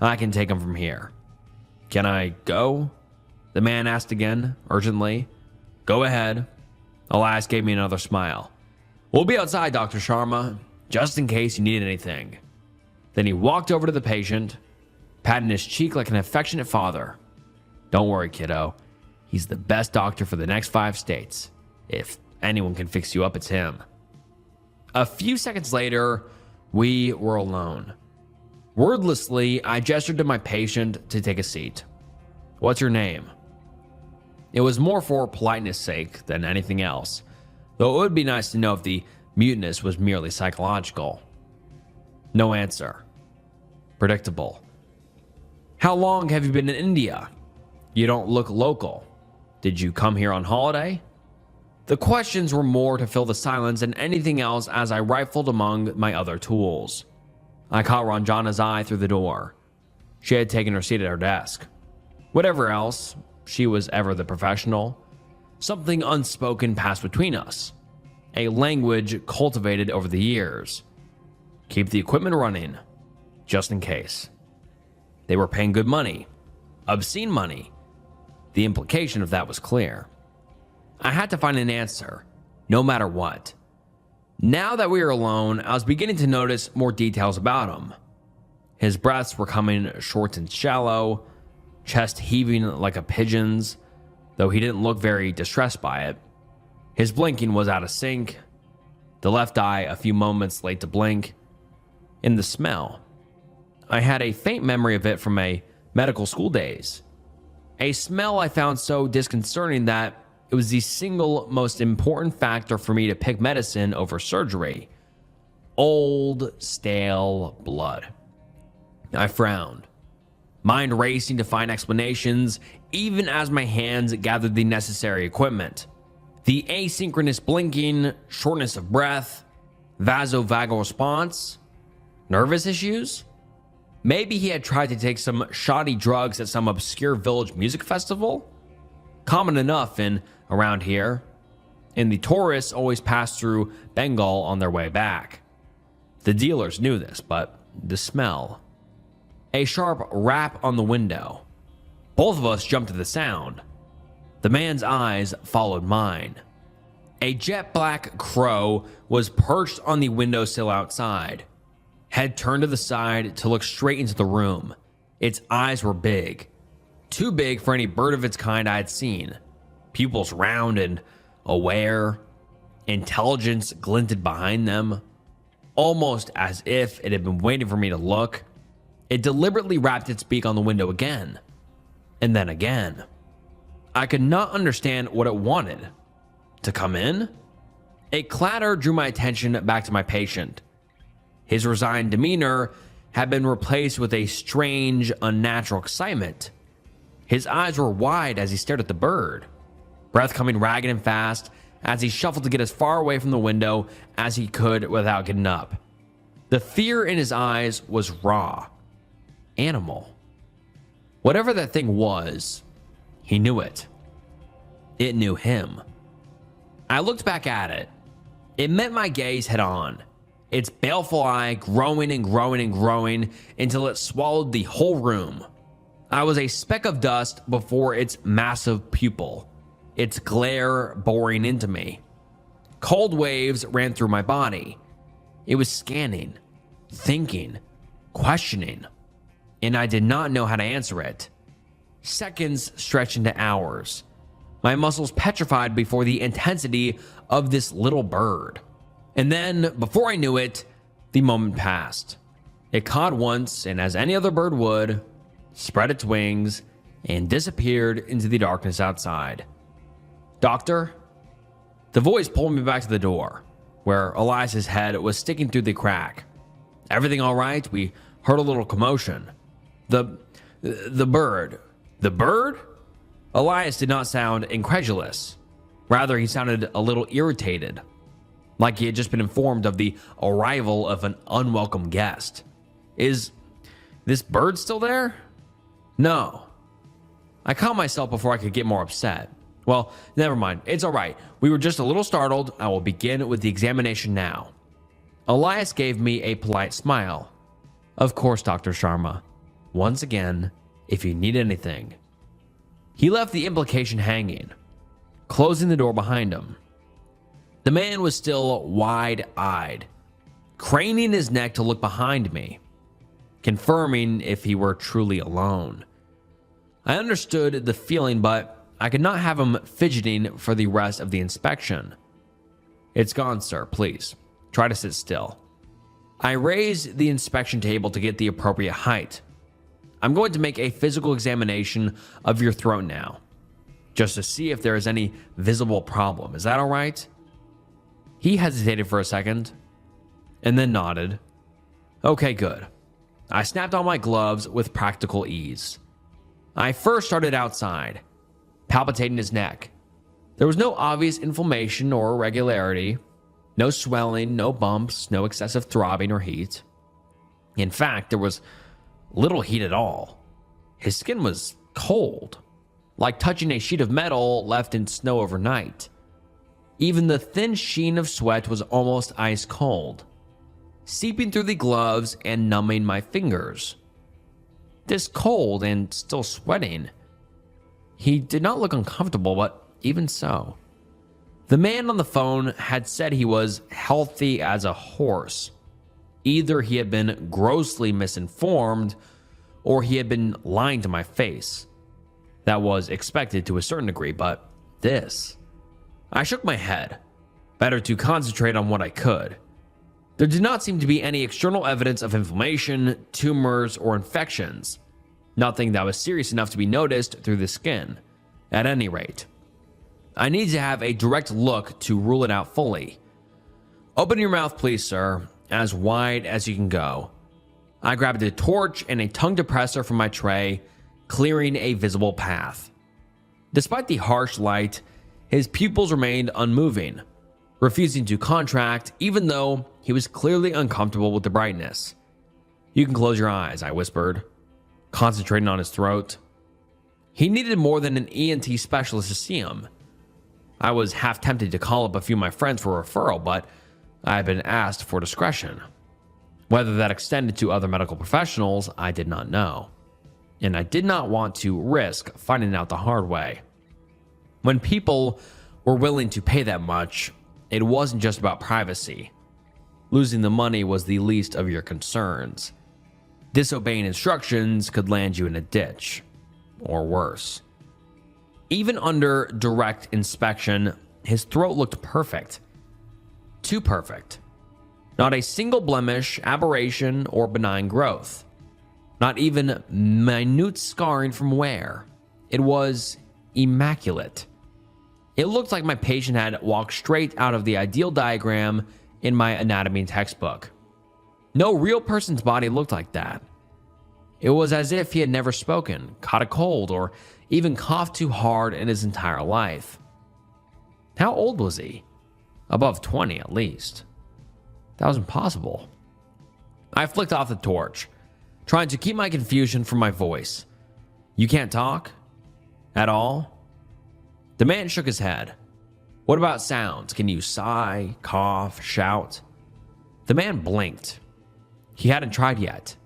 I can take him from here. Can I go? The man asked again, urgently. Go ahead. Elias gave me another smile. We'll be outside, Dr. Sharma, just in case you need anything. Then he walked over to the patient, patting his cheek like an affectionate father. Don't worry, kiddo. He's the best doctor for the next 5 states. If anyone can fix you up, it's him. A few seconds later, we were alone. Wordlessly, I gestured to my patient to take a seat. What's your name? It was more for politeness' sake than anything else, though it would be nice to know if the muteness was merely psychological. No answer. Predictable. How long have you been in India? You don't look local. Did you come here on holiday? The questions were more to fill the silence than anything else as I rifled among my other tools. I caught Ranjana's eye through the door. She had taken her seat at her desk. Whatever else, she was ever the professional. Something unspoken passed between us. A language cultivated over the years. Keep the equipment running, just in case. They were paying good money. Obscene money. The implication of that was clear. I had to find an answer, no matter what. Now that we were alone, I was beginning to notice more details about him. His breaths were coming short and shallow, chest heaving like a pigeon's, though he didn't look very distressed by it. His blinking was out of sync, the left eye a few moments late to blink. In the smell, I had a faint memory of it from my medical school days. A smell I found so disconcerting that it was the single most important factor for me to pick medicine over surgery. Old, stale blood. I frowned, mind racing to find explanations, even as my hands gathered the necessary equipment. The asynchronous blinking, shortness of breath, vasovagal response, nervous issues? Maybe he had tried to take some shoddy drugs at some obscure village music festival? Common enough in around here. And the tourists always passed through Bengal on their way back. The dealers knew this, but the smell. A sharp rap on the window. Both of us jumped to the sound. The man's eyes followed mine. A jet black crow was perched on the windowsill outside. Head turned to the side to look straight into the room. Its eyes were big. Too big for any bird of its kind I had seen. Pupils round and aware. Intelligence glinted behind them. Almost as if it had been waiting for me to look. It deliberately wrapped its beak on the window again. And then again. I could not understand what it wanted. To come in? A clatter drew my attention back to my patient. His resigned demeanor had been replaced with a strange, unnatural excitement. His eyes were wide as he stared at the bird, breath coming ragged and fast as he shuffled to get as far away from the window as he could without getting up. The fear in his eyes was raw, animal. Whatever that thing was, he knew it. It knew him. I looked back at it. It met my gaze head on, its baleful eye growing and growing and growing until it swallowed the whole room. I was a speck of dust before its massive pupil, its glare boring into me. Cold waves ran through my body. It was scanning, thinking, questioning, and I did not know how to answer it. Seconds stretched into hours. My muscles petrified before the intensity of this little bird. And then, before I knew it, the moment passed. It cawed once, and as any other bird would, spread its wings and disappeared into the darkness outside. Doctor? The voice pulled me back to the door, where Elias's head was sticking through the crack. Everything all right? We heard a little commotion. The bird. The bird? Elias did not sound incredulous. Rather, he sounded a little irritated, like he had just been informed of the arrival of an unwelcome guest. Is this bird still there? No. I caught myself before I could get more upset. Well, never mind. It's all right. We were just a little startled. I will begin with the examination now. Elias gave me a polite smile. Of course, Dr. Sharma. Once again, if you need anything. He left the implication hanging, closing the door behind him. The man was still wide-eyed, craning his neck to look behind me, confirming if he were truly alone. I understood the feeling, but I could not have him fidgeting for the rest of the inspection. It's gone, sir. Please, try to sit still. I raised the inspection table to get the appropriate height. I'm going to make a physical examination of your throat now, just to see if there is any visible problem. Is that all right? He hesitated for a second, and then nodded. Okay, good. I snapped on my gloves with practical ease. I first started outside, palpitating his neck. There was no obvious inflammation or irregularity, no swelling, no bumps, no excessive throbbing or heat. In fact, there was little heat at all. His skin was cold, like touching a sheet of metal left in snow overnight. Even the thin sheen of sweat was almost ice cold, seeping through the gloves and numbing my fingers. This cold and still sweating. He did not look uncomfortable, but even so. The man on the phone had said he was healthy as a horse. Either he had been grossly misinformed, or he had been lying to my face. That was expected to a certain degree, but this... I shook my head. Better to concentrate on what I could. There did not seem to be any external evidence of inflammation, tumors, or infections. Nothing that was serious enough to be noticed through the skin, at any rate. I need to have a direct look to rule it out fully. Open your mouth, please, sir, as wide as you can go. I grabbed a torch and a tongue depressor from my tray, clearing a visible path. Despite the harsh light, his pupils remained unmoving, refusing to contract even though he was clearly uncomfortable with the brightness. You can close your eyes, I whispered, concentrating on his throat. He needed more than an ENT specialist to see him. I was half tempted to call up a few of my friends for a referral, but I had been asked for discretion. Whether that extended to other medical professionals, I did not know, and I did not want to risk finding out the hard way. When people were willing to pay that much, it wasn't just about privacy. Losing the money was the least of your concerns. Disobeying instructions could land you in a ditch, or worse. Even under direct inspection, his throat looked perfect. Too perfect. Not a single blemish, aberration, or benign growth. Not even minute scarring from wear. It was immaculate. It looked like my patient had walked straight out of the ideal diagram in my anatomy textbook. No real person's body looked like that. It was as if he had never spoken, caught a cold, or even coughed too hard in his entire life. How old was he? Above 20 at least. That was impossible. I flicked off the torch, trying to keep my confusion from my voice. You can't talk? At all? The man shook his head. What about sounds? Can you sigh, cough, shout? The man blinked. He hadn't tried yet.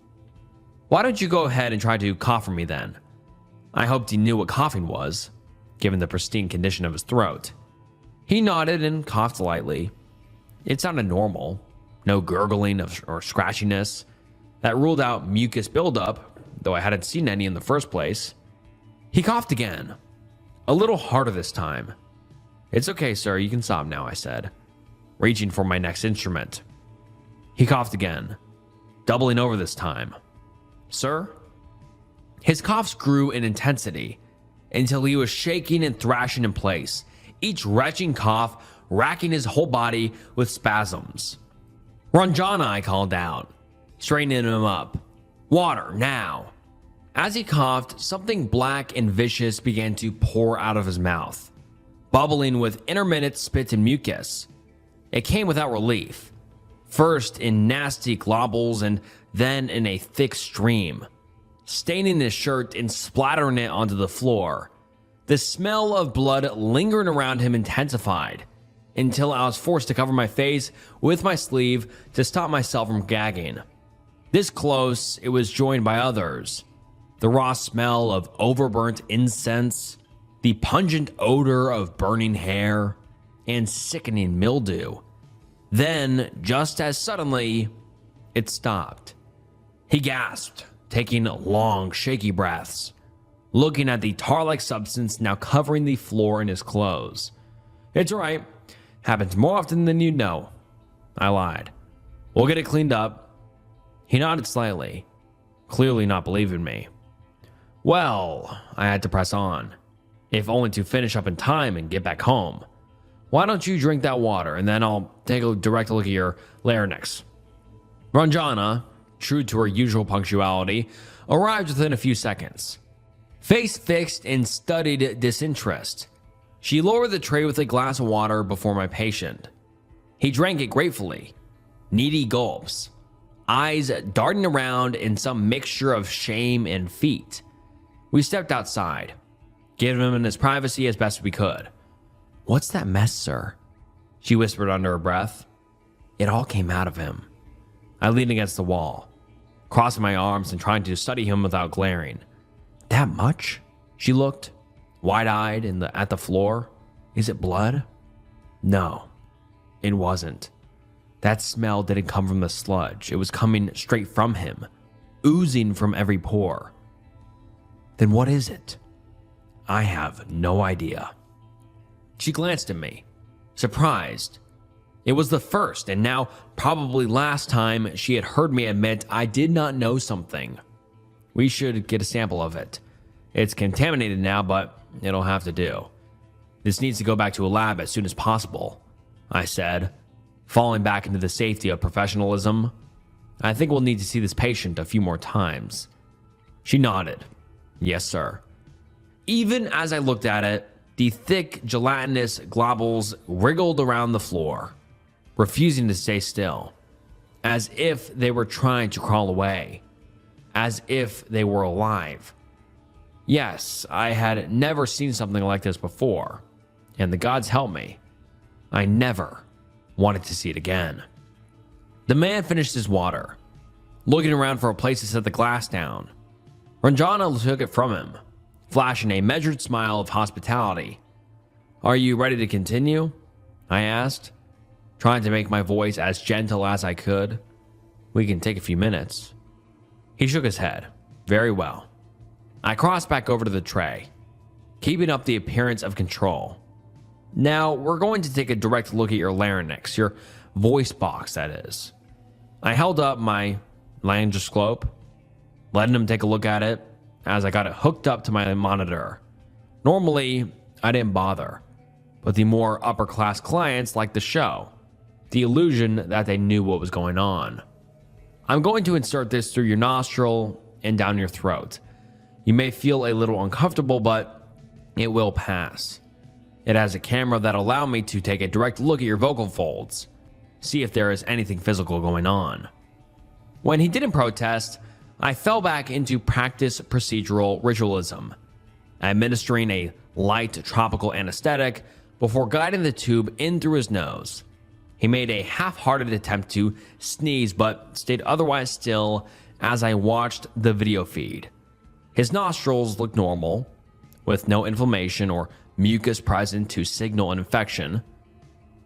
Why don't you go ahead and try to cough for me then? I hoped he knew what coughing was, given the pristine condition of his throat. He nodded and coughed lightly. It sounded normal. No gurgling or scratchiness. That ruled out mucus buildup, though I hadn't seen any in the first place. He coughed again. A little harder this time. It's okay, sir. You can stop now, I said, reaching for my next instrument. He coughed again, doubling over this time. Sir? His coughs grew in intensity until he was shaking and thrashing in place, each retching cough racking his whole body with spasms. Ranjana, I called out, straightening him up. Water, now. As he coughed, something black and vicious began to pour out of his mouth, bubbling with intermittent spit and mucus. It came without relief, first in nasty globbles and then in a thick stream, staining his shirt and splattering it onto the floor. The smell of blood lingering around him intensified until I was forced to cover my face with my sleeve to stop myself from gagging. This close, it was joined by others. The raw smell of overburnt incense, the pungent odor of burning hair, and sickening mildew. Then, just as suddenly, it stopped. He gasped, taking long, shaky breaths, looking at the tar-like substance now covering the floor in his clothes. It's all right. Happens more often than you know. I lied. We'll get it cleaned up. He nodded slightly, clearly not believing me. Well, I had to press on, if only to finish up in time and get back home. Why don't you drink that water, and then I'll take a direct look at your larynx. Ranjana, true to her usual punctuality, arrived within a few seconds. Face fixed in studied disinterest, she lowered the tray with a glass of water before my patient. He drank it gratefully, needy gulps, eyes darting around in some mixture of shame and fear. We stepped outside, giving him his privacy as best we could. What's that mess, sir? She whispered under her breath. It all came out of him. I leaned against the wall, crossing my arms and trying to study him without glaring. That much? She looked, wide-eyed at the floor. Is it blood? No, it wasn't. That smell didn't come from the sludge. It was coming straight from him, oozing from every pore. Then what is it? I have no idea. She glanced at me, surprised. It was the first and now probably last time she had heard me admit I did not know something. We should get a sample of it. It's contaminated now, but it'll have to do. This needs to go back to a lab as soon as possible, I said, falling back into the safety of professionalism. I think we'll need to see this patient a few more times. She nodded. Yes, sir. Even as I looked at it, the thick, gelatinous globules wriggled around the floor, refusing to stay still, as if they were trying to crawl away, as if they were alive. Yes, I had never seen something like this before, and the gods help me, I never wanted to see it again. The man finished his water, looking around for a place to set the glass down. Ranjana took it from him, flashing a measured smile of hospitality. Are you ready to continue? I asked, trying to make my voice as gentle as I could. We can take a few minutes. He shook his head. Very well. I crossed back over to the tray, keeping up the appearance of control. Now, we're going to take a direct look at your larynx, your voice box, that is. I held up my laryngoscope, letting him take a look at it as I got it hooked up to my monitor. Normally, I didn't bother, but the more upper-class clients liked the show, the illusion that they knew what was going on. I'm going to insert this through your nostril and down your throat. You may feel a little uncomfortable, but it will pass. It has a camera that allows me to take a direct look at your vocal folds, see if there is anything physical going on. When he didn't protest, I fell back into practice procedural ritualism, administering a light tropical anesthetic before guiding the tube in through his nose. He made a half-hearted attempt to sneeze, but stayed otherwise still as I watched the video feed. His nostrils looked normal, with no inflammation or mucus present to signal an infection.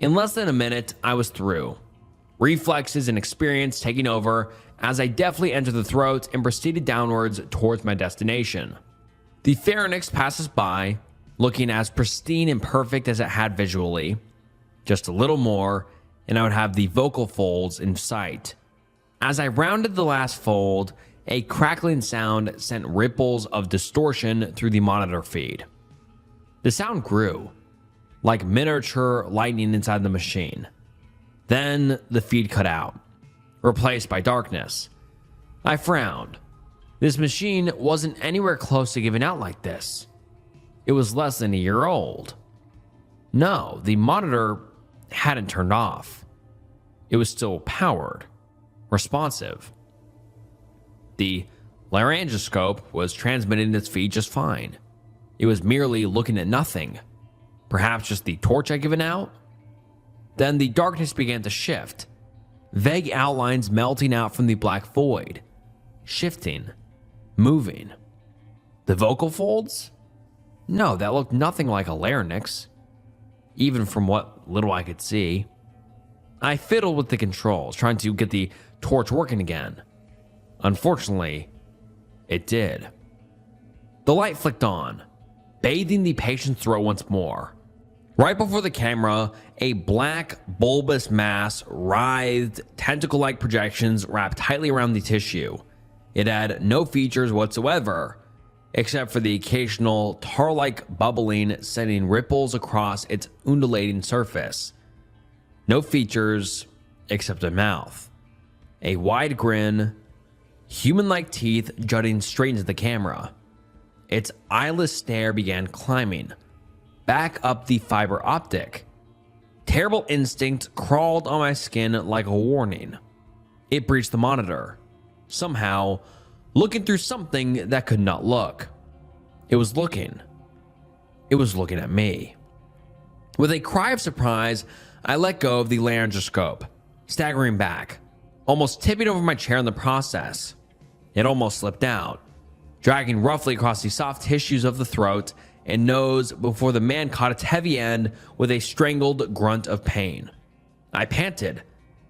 In less than a minute, I was through. Reflexes and experience taking over as I deftly entered the throat and proceeded downwards towards my destination. The pharynx passes by, looking as pristine and perfect as it had visually. Just a little more, and I would have the vocal folds in sight. As I rounded the last fold, a crackling sound sent ripples of distortion through the monitor feed. The sound grew, like miniature lightning inside the machine. Then the feed cut out, replaced by darkness. I frowned. This machine wasn't anywhere close to giving out like this. It was less than a year old. No, the monitor hadn't turned off. It was still powered, responsive. The laryngoscope was transmitting its feed just fine. It was merely looking at nothing. Perhaps just the torch I'd given out? Then the darkness began to shift. Vague outlines melting out from the black void. Shifting. Moving. The vocal folds? No, that looked nothing like a larynx. Even from what little I could see. I fiddled with the controls, trying to get the torch working again. Unfortunately, it did. The light flicked on, bathing the patient's throat once more. Right before the camera, a black, bulbous mass writhed, tentacle-like projections wrapped tightly around the tissue. It had no features whatsoever, except for the occasional tar-like bubbling sending ripples across its undulating surface. No features except a mouth, a wide grin, human-like teeth jutting straight into the camera. Its eyeless stare began climbing, back up the fiber optic. Terrible instinct crawled on my skin like a warning. It breached the monitor, somehow looking through something that could not look. It was looking. It was looking at me. With a cry of surprise, I let go of the laryngoscope, staggering back, almost tipping over my chair in the process. It almost slipped out, dragging roughly across the soft tissues of the throat and nose before the man caught its heavy end with a strangled grunt of pain. I panted,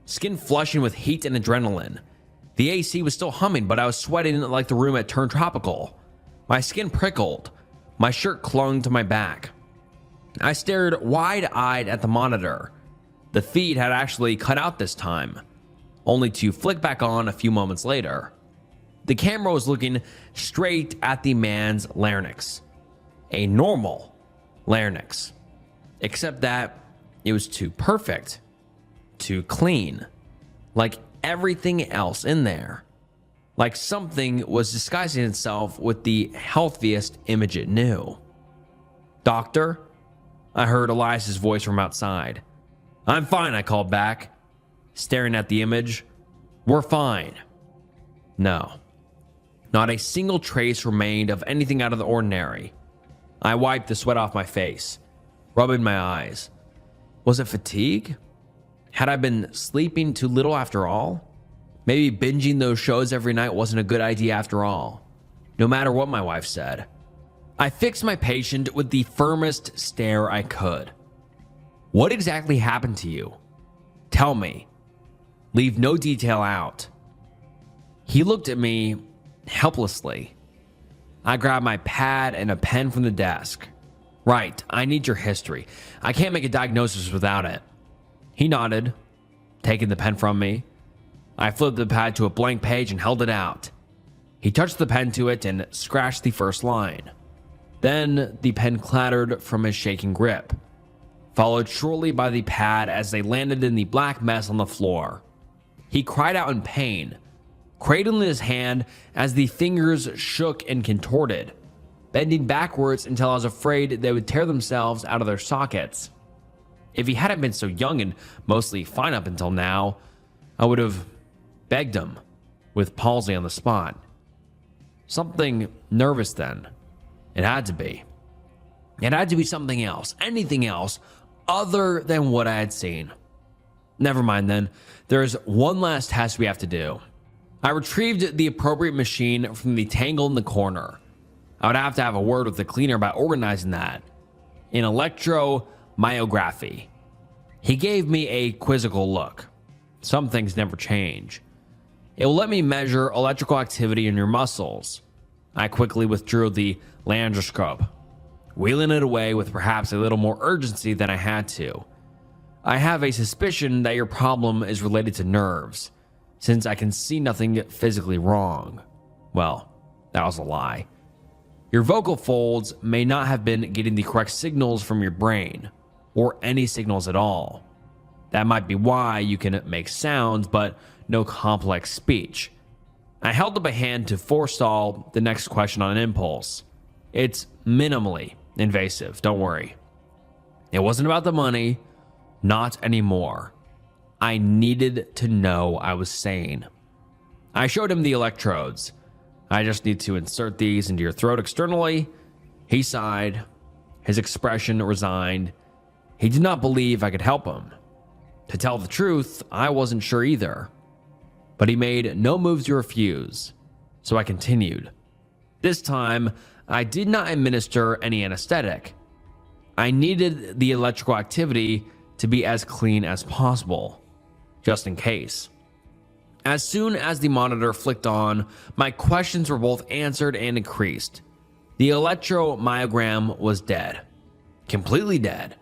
skin flushing with heat and adrenaline. The AC was still humming, but I was sweating like the room had turned tropical. My skin prickled. My shirt clung to my back. I stared wide-eyed at the monitor. The feed had actually cut out this time, only to flick back on a few moments later. The camera was looking straight at the man's larynx. A normal larynx. Except that it was too perfect. Too clean. Like everything else in there. Like something was disguising itself with the healthiest image it knew. "Doctor?" I heard Elias's voice from outside. "I'm fine," I called back, staring at the image. "We're fine." No. Not a single trace remained of anything out of the ordinary. I wiped the sweat off my face, rubbing my eyes. Was it fatigue? Had I been sleeping too little after all? Maybe binging those shows every night wasn't a good idea after all, no matter what my wife said. I fixed my patient with the firmest stare I could. "What exactly happened to you? Tell me. Leave no detail out." He looked at me helplessly. I grabbed my pad and a pen from the desk. "Right, I need your history. I can't make a diagnosis without it." He nodded, taking the pen from me. I flipped the pad to a blank page and held it out. He touched the pen to it and scratched the first line. Then the pen clattered from his shaking grip, followed shortly by the pad as they landed in the black mess on the floor. He cried out in pain, cradling his hand as the fingers shook and contorted, bending backwards until I was afraid they would tear themselves out of their sockets. If he hadn't been so young and mostly fine up until now, I would have begged him with palsy on the spot. Something nervous then. It had to be. It had to be something else, anything else, other than what I had seen. Never mind then. There's one last test we have to do. I retrieved the appropriate machine from the tangle in the corner. I would have to have a word with the cleaner about organizing that. An electromyography. He gave me a quizzical look. Some things never change. It will let me measure electrical activity in your muscles. I quickly withdrew the laryngoscope, wheeling it away with perhaps a little more urgency than I had to. I have a suspicion that your problem is related to nerves, since I can see nothing physically wrong. Well, that was a lie. Your vocal folds may not have been getting the correct signals from your brain, or any signals at all. That might be why you can make sounds, but no complex speech. I held up a hand to forestall the next question on an impulse. It's minimally invasive, don't worry. It wasn't about the money, not anymore. I needed to know I was sane. I showed him the electrodes. I just need to insert these into your throat externally. He sighed, his expression resigned. He did not believe I could help him. To tell the truth, I wasn't sure either. But he made no moves to refuse, so I continued. This time, I did not administer any anesthetic. I needed the electrical activity to be as clean as possible, just in case. As soon as the monitor flicked on, my questions were both answered and increased. The electromyogram was dead. Completely dead.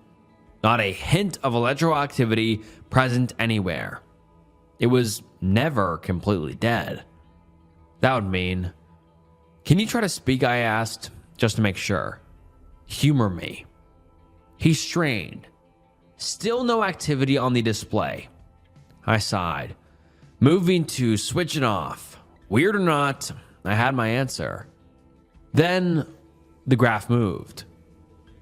Not a hint of electrical activity present anywhere. It was never completely dead. That would mean... Can you try to speak, I asked, just to make sure. Humor me. He strained. Still no activity on the display. I sighed, moving to switch it off. Weird or not, I had my answer. Then the graph moved.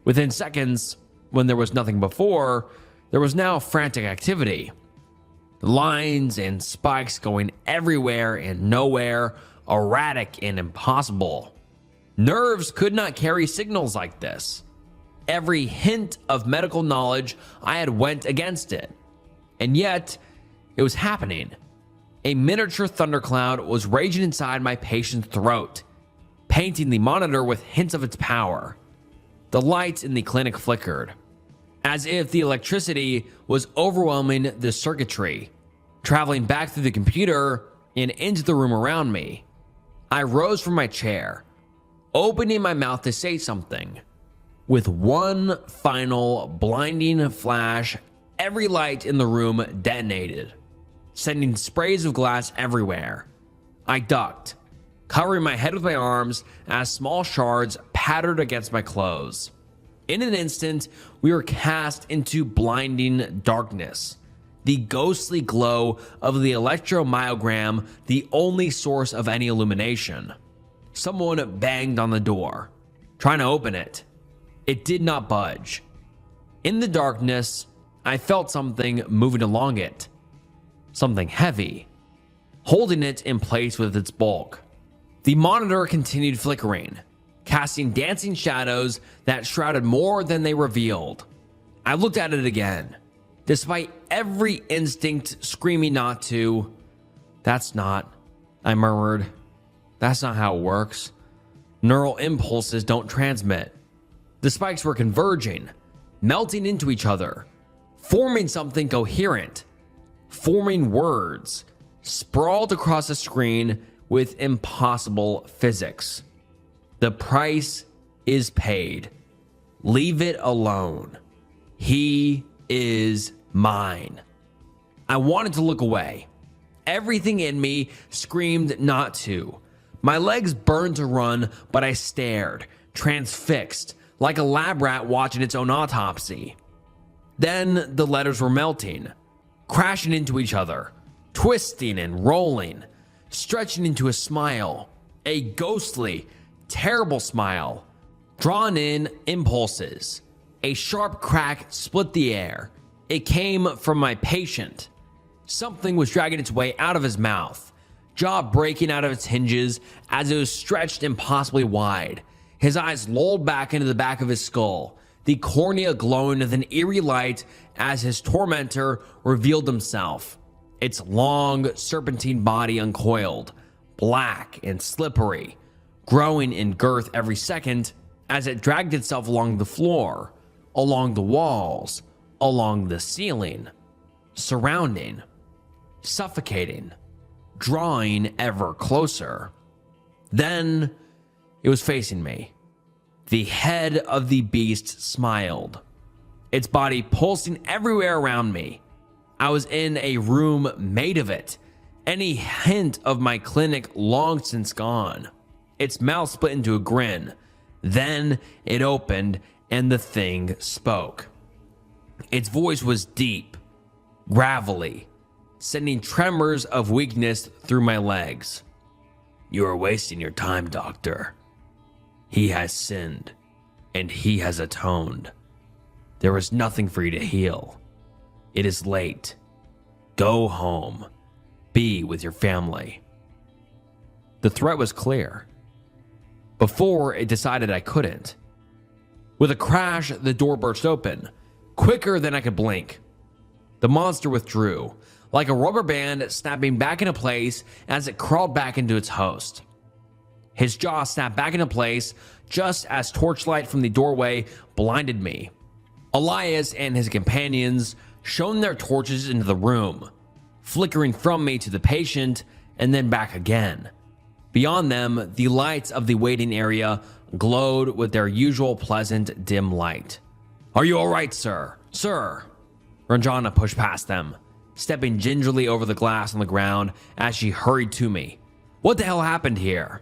Within seconds, when there was nothing before, there was now frantic activity. Lines and spikes going everywhere and nowhere, erratic and impossible. Nerves could not carry signals like this. Every hint of medical knowledge I had went against it. And yet, it was happening. A miniature thundercloud was raging inside my patient's throat, painting the monitor with hints of its power. The lights in the clinic flickered, as if the electricity was overwhelming the circuitry, traveling back through the computer and into the room around me. I rose from my chair, opening my mouth to say something. With one final blinding flash, every light in the room detonated, sending sprays of glass everywhere. I ducked, covering my head with my arms as small shards pattered against my clothes. In an instant, we were cast into blinding darkness. The ghostly glow of the electromyogram, the only source of any illumination. Someone banged on the door, trying to open it. It did not budge. In the darkness, I felt something moving along it. Something heavy, holding it in place with its bulk. The monitor continued flickering, casting dancing shadows that shrouded more than they revealed. I looked at it again, despite every instinct screaming not to. That's not, I murmured. That's not how it works. Neural impulses don't transmit. The spikes were converging, melting into each other, forming something coherent, forming words, sprawled across the screen with impossible physics. The price is paid. Leave it alone. He is mine. I wanted to look away. Everything in me screamed not to. My legs burned to run, but I stared, transfixed, like a lab rat watching its own autopsy. Then the letters were melting, crashing into each other, twisting and rolling, stretching into a smile, a ghostly, terrible smile, drawn in impulses. A sharp crack split the air. It came from my patient. Something was dragging its way out of his mouth, jaw breaking out of its hinges as it was stretched impossibly wide. His eyes lolled back into the back of his skull, the cornea glowing with an eerie light as his tormentor revealed himself. Its long, serpentine body uncoiled, black and slippery, growing in girth every second as it dragged itself along the floor, along the walls, along the ceiling, surrounding, suffocating, drawing ever closer. Then it was facing me. The head of the beast smiled, its body pulsing everywhere around me. I was in a room made of it, any hint of my clinic long since gone. Its mouth split into a grin. Then it opened and the thing spoke. Its voice was deep, gravelly, sending tremors of weakness through my legs. You are wasting your time, Doctor. He has sinned, and he has atoned. There is nothing for you to heal. It is late. Go home. Be with your family. The threat was clear. Before it decided I couldn't. With a crash, the door burst open, quicker than I could blink. The monster withdrew, like a rubber band snapping back into place as it crawled back into its host. His jaw snapped back into place just as torchlight from the doorway blinded me. Elias and his companions shone their torches into the room, flickering from me to the patient and then back again. Beyond them, the lights of the waiting area glowed with their usual pleasant dim light. Are you all right, sir? Sir? Ranjana pushed past them, stepping gingerly over the glass on the ground as she hurried to me. What the hell happened here?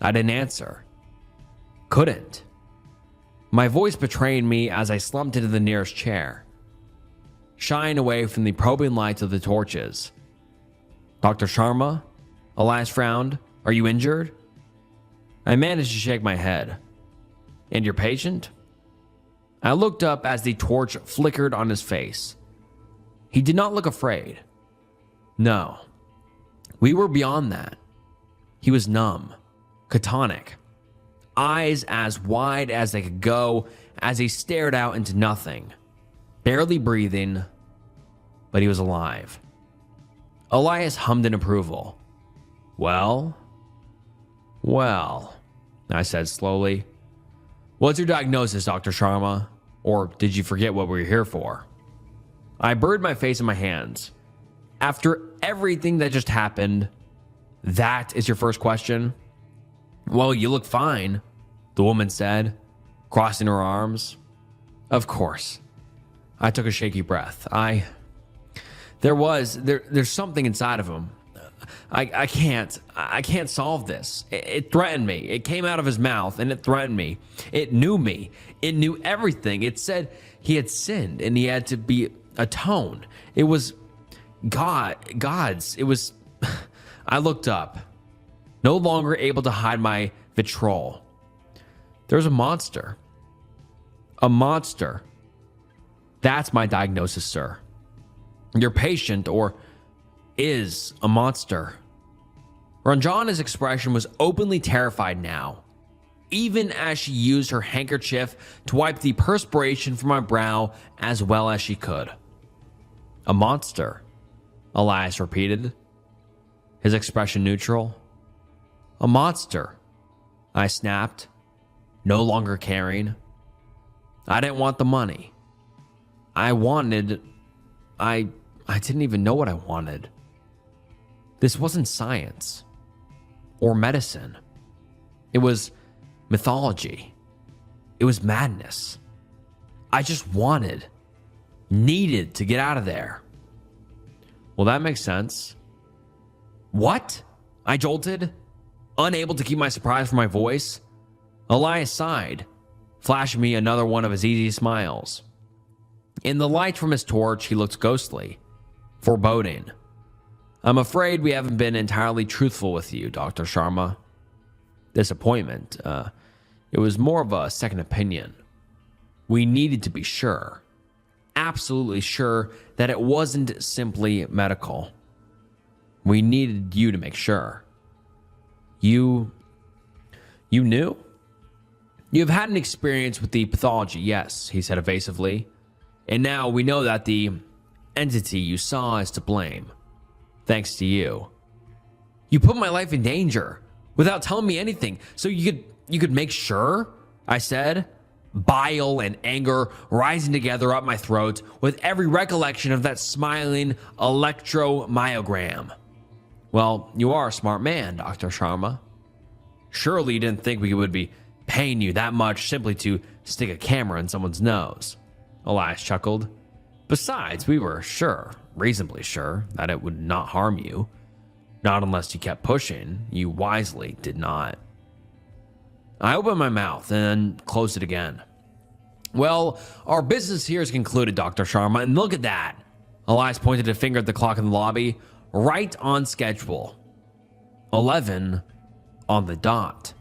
I didn't answer. Couldn't. My voice betrayed me as I slumped into the nearest chair, shying away from the probing lights of the torches. Dr. Sharma? Elias frowned. Are you injured? I managed to shake my head. And your patient? I looked up as the torch flickered on his face. He did not look afraid. No. We were beyond that. He was numb, catatonic, eyes as wide as they could go as he stared out into nothing, barely breathing, but he was alive. Elias hummed in approval. Well, I said slowly. What's your diagnosis, Dr. Sharma? Or did you forget what we were here for? I buried my face in my hands. After everything that just happened, that is your first question? Well, you look fine, the woman said, crossing her arms. Of course. I took a shaky breath. There's something inside of him. I can't solve this. It threatened me. It came out of his mouth and it threatened me. It knew me. It knew everything. It said he had sinned and he had to be atoned. It was God's. It was, I looked up, no longer able to hide my vitriol. There's a monster. A monster. That's my diagnosis, sir. Your patient, or is a monster. Ranjana's expression was openly terrified now, even as she used her handkerchief to wipe the perspiration from my brow as well as she could. A monster, Elias repeated, his expression neutral. A monster, I snapped, no longer caring. I didn't want the money. I didn't even know what I wanted. This wasn't science or medicine. It was mythology. It was madness. I just needed to get out of there. Well, that makes sense. What? I jolted, unable to keep my surprise from my voice. Elias sighed, flashing me another one of his easy smiles. In the light from his torch, he looked ghostly, foreboding. I'm afraid we haven't been entirely truthful with you, Dr. Sharma. Disappointment. It was more of a second opinion. We needed to be sure, absolutely sure, that it wasn't simply medical. We needed you to make sure. You knew? You've had an experience with the pathology, yes, he said evasively. And now we know that the entity you saw is to blame. Thanks to you. You put my life in danger without telling me anything, so you could make sure, I said, bile and anger rising together up my throat with every recollection of that smiling electromyogram. Well, you are a smart man, Dr. Sharma. Surely you didn't think we would be paying you that much simply to stick a camera in someone's nose. Elias chuckled. Besides, we were sure, reasonably sure, that it would not harm you. Not unless you kept pushing. You wisely did not. I opened my mouth and then closed it again. Well, our business here is concluded, Dr. Sharma, and look at that. Elias pointed a finger at the clock in the lobby. Right on schedule. 11 on the dot.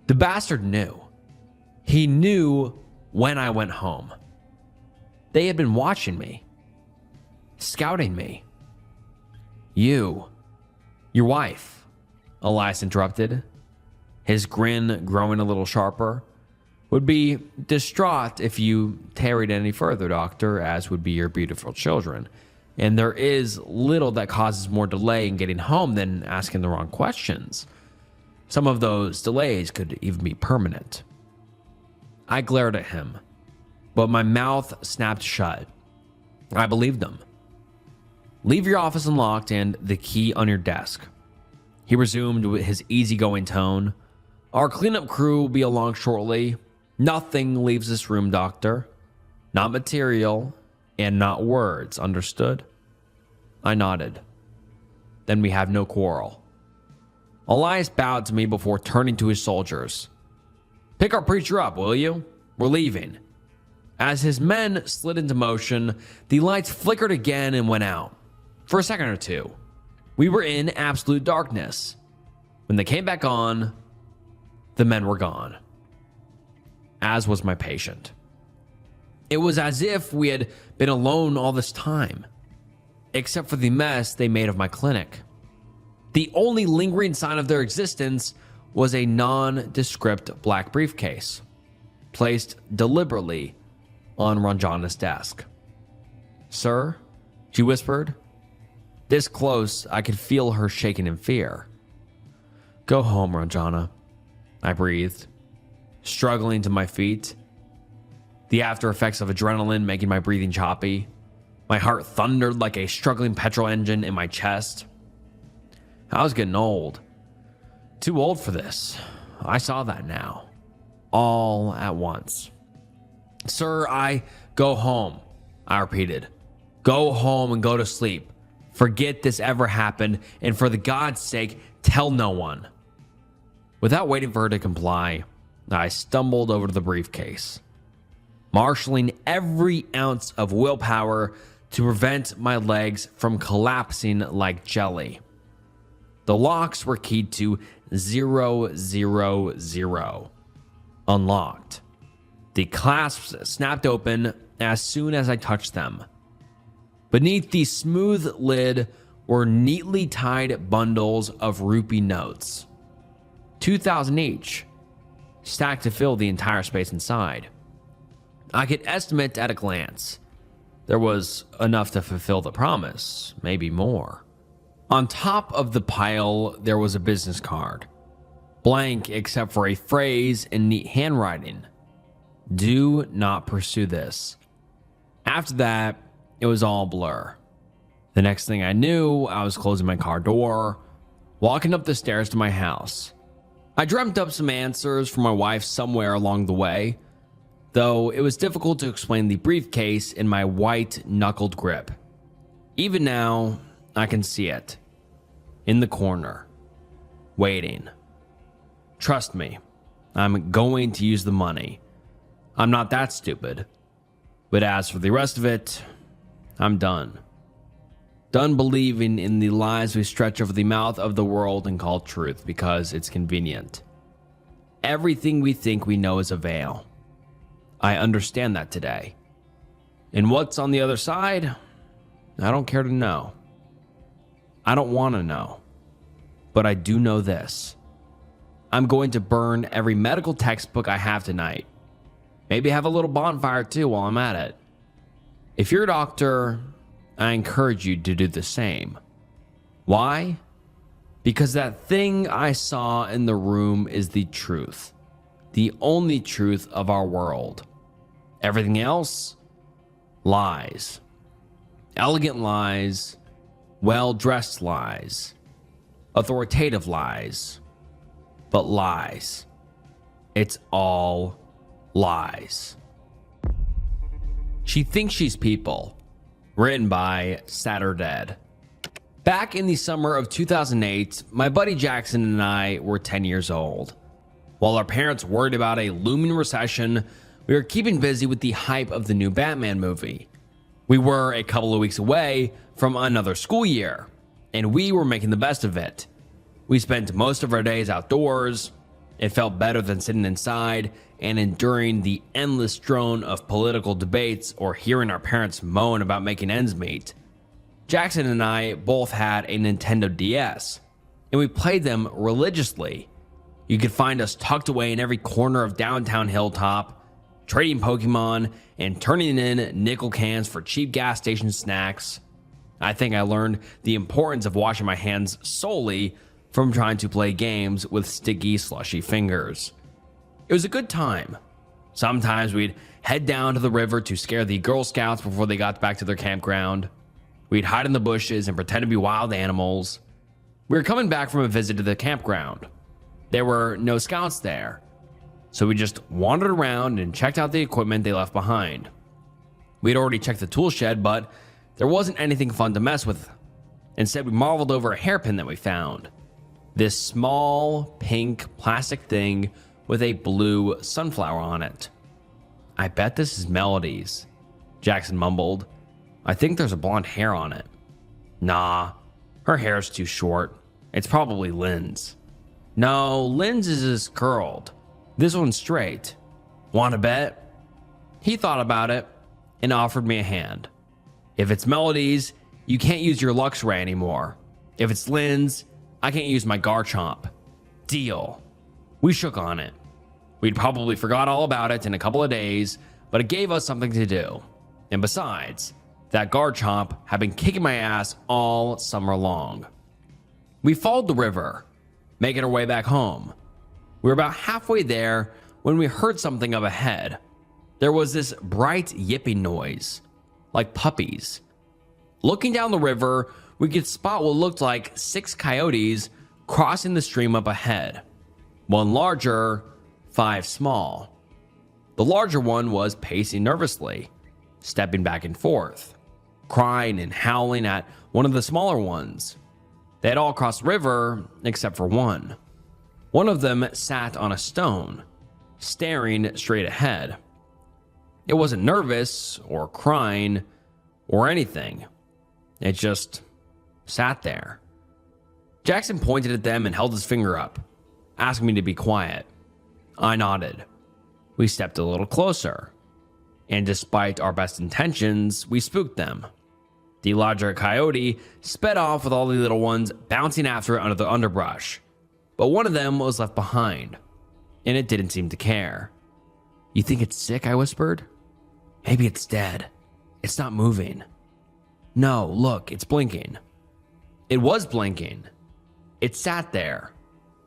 The bastard knew. He knew when I went home. They had been watching me. Scouting me. You. Your wife, Elias interrupted, his grin growing a little sharper, would be distraught if you tarried any further, Doctor, as would be your beautiful children. And there is little that causes more delay in getting home than asking the wrong questions. Some of those delays could even be permanent. I glared at him, but my mouth snapped shut. I believed him. Leave your office unlocked and the key on your desk. He resumed with his easygoing tone. Our cleanup crew will be along shortly. Nothing leaves this room, Doctor. Not material and not words, understood? I nodded. Then we have no quarrel. Elias bowed to me before turning to his soldiers. Pick our preacher up, will you? We're leaving. As his men slid into motion, the lights flickered again and went out. For a second or two, we were in absolute darkness. When they came back on, the men were gone. As was my patient. It was as if we had been alone all this time, except for the mess they made of my clinic. The only lingering sign of their existence was a nondescript black briefcase, placed deliberately on Ranjana's desk. Sir, she whispered. This close, I could feel her shaking in fear. Go home, Ranjana, I breathed, struggling to my feet, the after effects of adrenaline making my breathing choppy. My heart thundered like a struggling petrol engine in my chest. I was getting old. Too old for this. I saw that now. All at once. Sir, I go home, I repeated. Go home and go to sleep. Forget this ever happened, and for the God's sake, tell no one. Without waiting for her to comply, I stumbled over to the briefcase, marshaling every ounce of willpower to prevent my legs from collapsing like jelly. The locks were keyed to 000. Unlocked. The clasps snapped open as soon as I touched them. Beneath the smooth lid were neatly tied bundles of rupee notes, 2,000 each, stacked to fill the entire space inside. I could estimate at a glance. There was enough to fulfill the promise, maybe more. On top of the pile, there was a business card, blank except for a phrase in neat handwriting. Do not pursue this. After that, it was all blur. The next thing I knew, I was closing my car door, walking up the stairs to my house. I dreamt up some answers from my wife somewhere along the way, though it was difficult to explain the briefcase in my white-knuckled grip. Even now, I can see it. In the corner. Waiting. Trust me, I'm going to use the money. I'm not that stupid. But as for the rest of it, I'm done. Done believing in the lies we stretch over the mouth of the world and call truth because it's convenient. Everything we think we know is a veil. I understand that today. And what's on the other side? I don't care to know. I don't want to know. But I do know this. I'm going to burn every medical textbook I have tonight. Maybe have a little bonfire too while I'm at it. If you're a doctor, I encourage you to do the same. Why? Because that thing I saw in the room is the truth. The only truth of our world. Everything else? Lies. Elegant lies. Well-dressed lies. Authoritative lies. But lies. It's all lies. She Thinks She's People. Written by Saturdead. Back in the summer of 2008, my buddy Jackson and I were 10 years old. While our parents worried about a looming recession, we were keeping busy with the hype of the new Batman movie. We were a couple of weeks away from another school year, and we were making the best of it. We spent most of our days outdoors. It felt better than sitting inside and enduring the endless drone of political debates or hearing our parents moan about making ends meet. Jackson and I both had a Nintendo DS, and we played them religiously. You could find us tucked away in every corner of downtown Hilltop, trading Pokemon and turning in nickel cans for cheap gas station snacks. I think I learned the importance of washing my hands solely from trying to play games with sticky, slushy fingers. It was a good time. Sometimes we'd head down to the river to scare the Girl Scouts before they got back to their campground. We'd hide in the bushes and pretend to be wild animals. We were coming back from a visit to the campground. There were no scouts there, so we just wandered around and checked out the equipment they left behind. We'd already checked the tool shed, but there wasn't anything fun to mess with. Instead, we marveled over a hairpin that we found. This small, pink, plastic thing with a blue sunflower on it. I bet this is Melody's, Jackson mumbled. I think there's a blonde hair on it. Nah, her hair's too short. It's probably Lynn's. No, Lynn's is curled. This one's straight. Want to bet? He thought about it and offered me a hand. If it's Melody's, you can't use your Luxray anymore. If it's Lynn's, I can't use my Garchomp. Deal. We shook on it. We'd probably forgot all about it in a couple of days, but it gave us something to do. And besides, that Garchomp had been kicking my ass all summer long. We followed the river, making our way back home. We were about halfway there when we heard something up ahead. There was this bright yipping noise, like puppies. Looking down the river, we could spot what looked like 6 coyotes crossing the stream up ahead. 1 larger, 5 small. The larger one was pacing nervously, stepping back and forth, crying and howling at one of the smaller ones. They had all crossed the river except for one. One of them sat on a stone, staring straight ahead. It wasn't nervous or crying or anything. It just sat there. Jackson pointed at them and held his finger up, asking me to be quiet. I nodded. We stepped a little closer, and despite our best intentions, we spooked them. The larger coyote sped off with all the little ones bouncing after it under the underbrush, but one of them was left behind, and it didn't seem to care. You think it's sick? I whispered. Maybe it's dead. It's not moving. No, look, it's blinking. It was blinking. It sat there,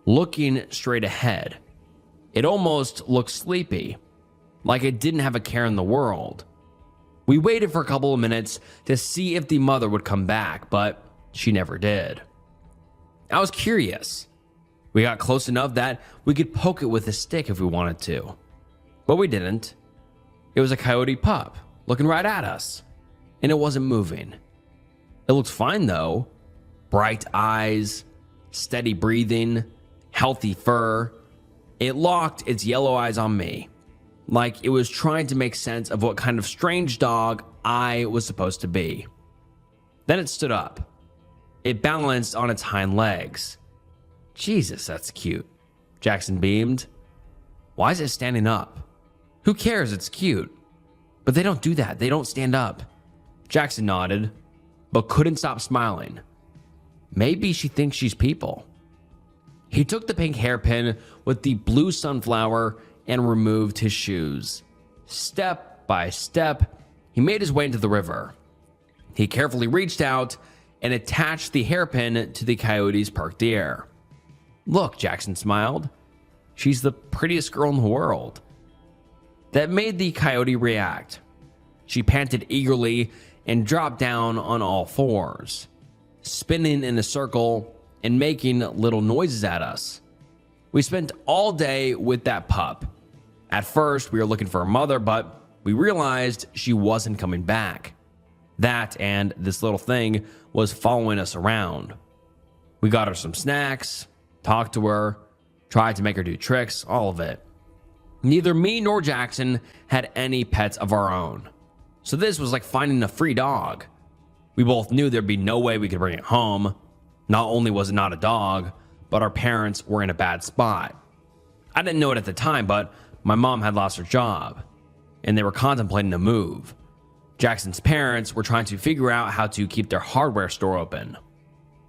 looking straight ahead. It almost looked sleepy, like it didn't have a care in the world. We waited for a couple of minutes to see if the mother would come back, but she never did. I was curious. We got close enough that we could poke it with a stick if we wanted to, but we didn't. It was a coyote pup looking right at us, and it wasn't moving. It looked fine though. Bright eyes, steady breathing, healthy fur. It locked its yellow eyes on me, like it was trying to make sense of what kind of strange dog I was supposed to be. Then it stood up. It balanced on its hind legs. Jesus, that's cute. Jackson beamed. Why is it standing up? Who cares? It's cute. But they don't do that. They don't stand up. Jackson nodded, but couldn't stop smiling. Maybe she thinks she's people. He took the pink hairpin with the blue sunflower and removed his shoes. Step by step, he made his way into the river. He carefully reached out and attached the hairpin to the coyote's perked ear. Look, Jackson smiled. She's the prettiest girl in the world. That made the coyote react. She panted eagerly and dropped down on all fours, spinning in a circle and making little noises at us. We spent all day with that pup. At first, we were looking for her mother, but we realized she wasn't coming back. That and this little thing was following us around. We got her some snacks, talked to her, tried to make her do tricks, all of it. Neither me nor Jackson had any pets of our own, so this was like finding a free dog. We both knew there'd be no way we could bring it home. Not only was it not a dog, but our parents were in a bad spot. I didn't know it at the time, but my mom had lost her job, and they were contemplating a move. Jackson's parents were trying to figure out how to keep their hardware store open.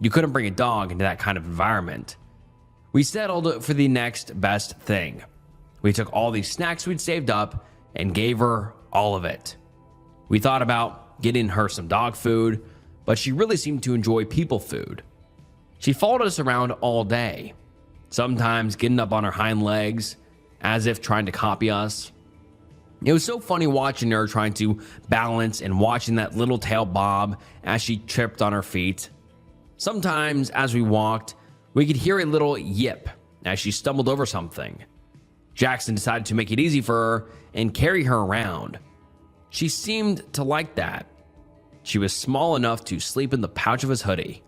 You couldn't bring a dog into that kind of environment. We settled for the next best thing. We took all these snacks we'd saved up and gave her all of it. We thought about getting her some dog food, but she really seemed to enjoy people food. She followed us around all day, sometimes getting up on her hind legs, as if trying to copy us. It was so funny watching her trying to balance and watching that little tail bob as she tripped on her feet. Sometimes, as we walked, we could hear a little yip as she stumbled over something. Jackson decided to make it easy for her and carry her around. She seemed to like that. She was small enough to sleep in the pouch of his hoodie.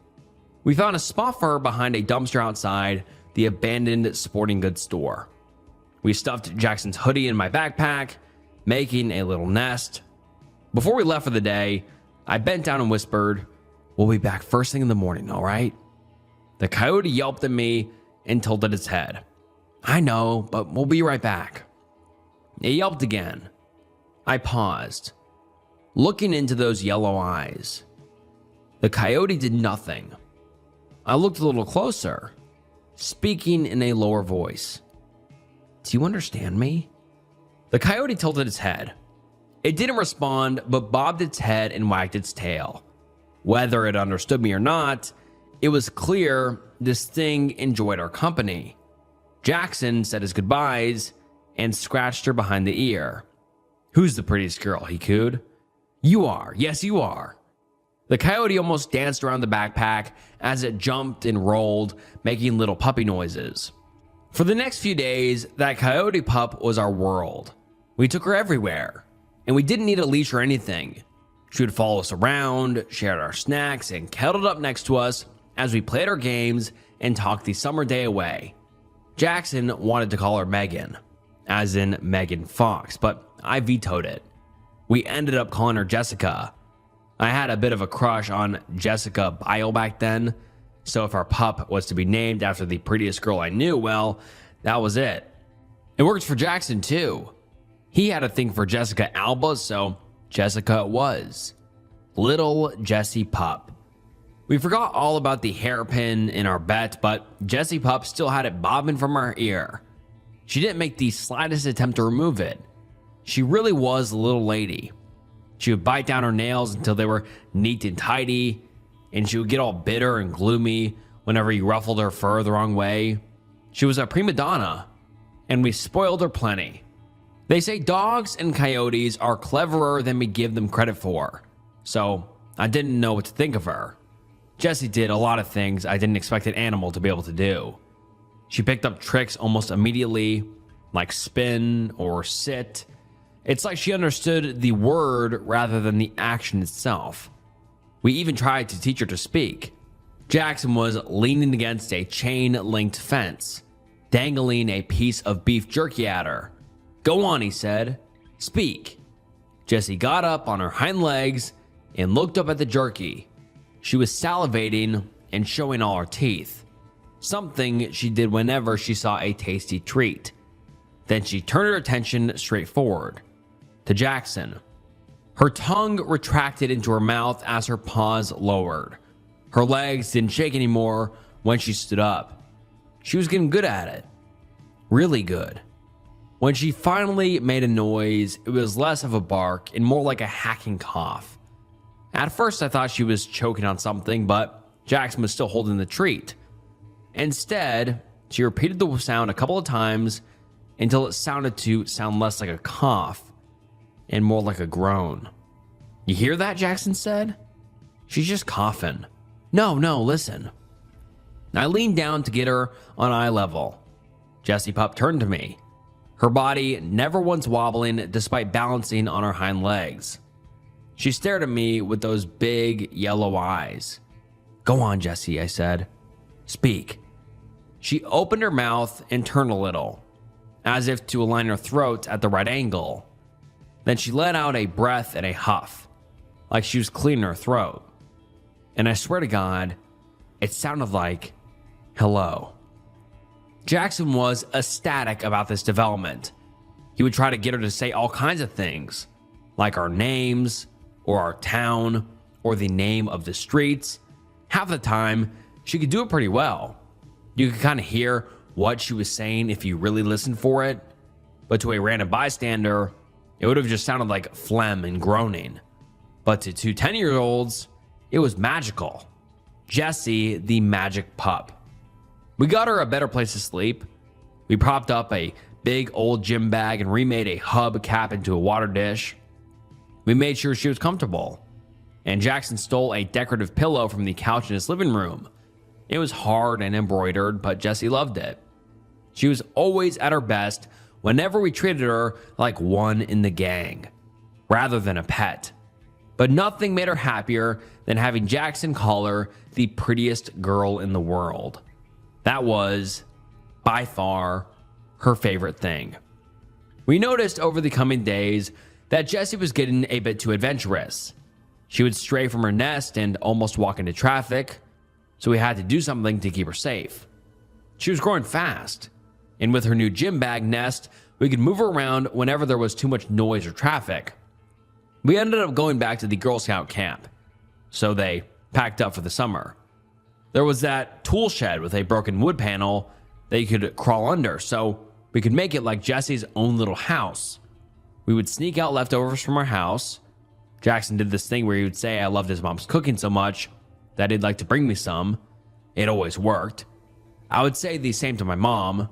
We found a spot for her behind a dumpster outside the abandoned sporting goods store. We stuffed Jackson's hoodie in my backpack, making a little nest. Before we left for the day, I bent down and whispered, "We'll be back first thing in the morning, all right?" The coyote yelped at me and tilted its head. "I know, but we'll be right back." It yelped again. I paused, looking into those yellow eyes. The coyote did nothing. I looked a little closer, speaking in a lower voice. "Do you understand me?" The coyote tilted its head. It didn't respond, but bobbed its head and wagged its tail. Whether it understood me or not, it was clear this thing enjoyed our company. Jackson said his goodbyes and scratched her behind the ear. "Who's the prettiest girl?" he cooed. "You are. Yes, you are." The coyote almost danced around the backpack as it jumped and rolled, making little puppy noises. For the next few days, that coyote pup was our world. We took her everywhere, and we didn't need a leash or anything. She would follow us around, shared our snacks, and cuddled up next to us as we played our games and talked the summer day away. Jackson wanted to call her Megan, as in Megan Fox, but I vetoed it. We ended up calling her Jessica. I had a bit of a crush on Jessica Biel back then, so if our pup was to be named after the prettiest girl I knew, well, that was it. It worked for Jackson too. He had a thing for Jessica Alba, so Jessica it was. Little Jessie Pup. We forgot all about the hairpin in our bet, but Jessie Pup still had it bobbing from her ear. She didn't make the slightest attempt to remove it. She really was a little lady. She would bite down her nails until they were neat and tidy, and she would get all bitter and gloomy whenever you ruffled her fur the wrong way. She was a prima donna, and we spoiled her plenty. They say dogs and coyotes are cleverer than we give them credit for, so I didn't know what to think of her. Jessie did a lot of things I didn't expect an animal to be able to do. She picked up tricks almost immediately, like spin or sit. It's like she understood the word rather than the action itself. We even tried to teach her to speak. Jackson was leaning against a chain-linked fence, dangling a piece of beef jerky at her. "Go on," he said. "Speak." Jessie got up on her hind legs and looked up at the jerky. She was salivating and showing all her teeth, something she did whenever she saw a tasty treat. Then she turned her attention straight forward to Jackson. Her tongue retracted into her mouth as her paws lowered. Her legs didn't shake anymore when she stood up. She was getting good at it. Really good. When she finally made a noise, it was less of a bark and more like a hacking cough. At first, I thought she was choking on something, but Jackson was still holding the treat. Instead, she repeated the sound a couple of times until it sounded to sound less like a cough and more like a groan. "You hear that?" Jackson said. "She's just coughing." No, listen." I leaned down to get her on eye level. Jessie Pup turned to me, her body never once wobbling despite balancing on her hind legs. She stared at me with those big yellow eyes. "Go on, Jessie," I said. "Speak." She opened her mouth and turned a little, as if to align her throat at the right angle. Then she let out a breath and a huff, like she was clearing her throat. And I swear to God, it sounded like hello. Jackson was ecstatic about this development. He would try to get her to say all kinds of things, like our names, or our town, or the name of the streets. Half the time, she could do it pretty well. You could kind of hear what she was saying if you really listened for it, but to a random bystander, it would have just sounded like phlegm and groaning. But to two 10-year-olds, it was magical. Jessie, the magic pup. We got her a better place to sleep. We propped up a big old gym bag and remade a hub cap into a water dish. We made sure she was comfortable. And Jackson stole a decorative pillow from the couch in his living room. It was hard and embroidered, but Jessie loved it. She was always at her best whenever we treated her like one in the gang, rather than a pet. But nothing made her happier than having Jackson call her the prettiest girl in the world. That was, by far, her favorite thing. We noticed over the coming days that Jessie was getting a bit too adventurous. She would stray from her nest and almost walk into traffic, so we had to do something to keep her safe. She was growing fast, and with her new gym bag nest, we could move her around whenever there was too much noise or traffic. We ended up going back to the Girl Scout camp, so they packed up for the summer. There was that tool shed with a broken wood panel that you could crawl under, so we could make it like Jessie's own little house. We would sneak out leftovers from our house. Jackson did this thing where he would say I loved his mom's cooking so much that he'd like to bring me some. It always worked. I would say the same to my mom.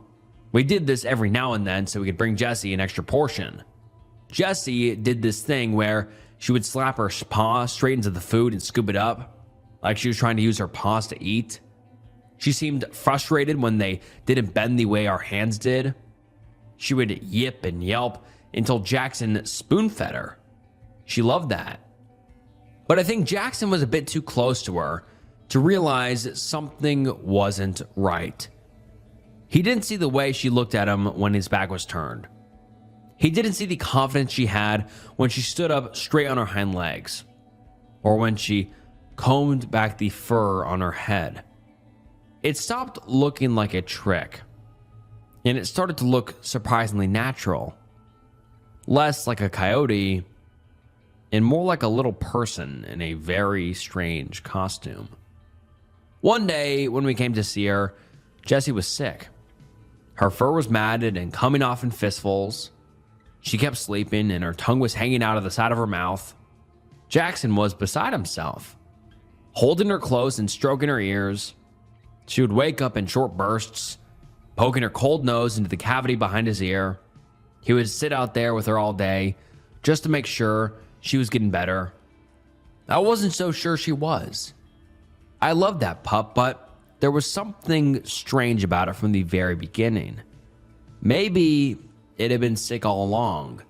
We did this every now and then so we could bring Jessie an extra portion. Jessie did this thing where she would slap her paw straight into the food and scoop it up, like she was trying to use her paws to eat. She seemed frustrated when they didn't bend the way our hands did. She would yip and yelp until Jackson spoon-fed her. She loved that. But I think Jackson was a bit too close to her to realize something wasn't right. He didn't see the way she looked at him when his back was turned. He didn't see the confidence she had when she stood up straight on her hind legs, or when she combed back the fur on her head. It stopped looking like a trick, and it started to look surprisingly natural, less like a coyote and more like a little person in a very strange costume. One day when we came to see her, Jessie was sick. Her fur was matted and coming off in fistfuls. She kept sleeping and her tongue was hanging out of the side of her mouth. Jackson was beside himself, holding her close and stroking her ears. She would wake up in short bursts, poking her cold nose into the cavity behind his ear. He would sit out there with her all day just to make sure she was getting better. I wasn't so sure she was. I loved that pup, but there was something strange about it from the very beginning. Maybe it had been sick all along.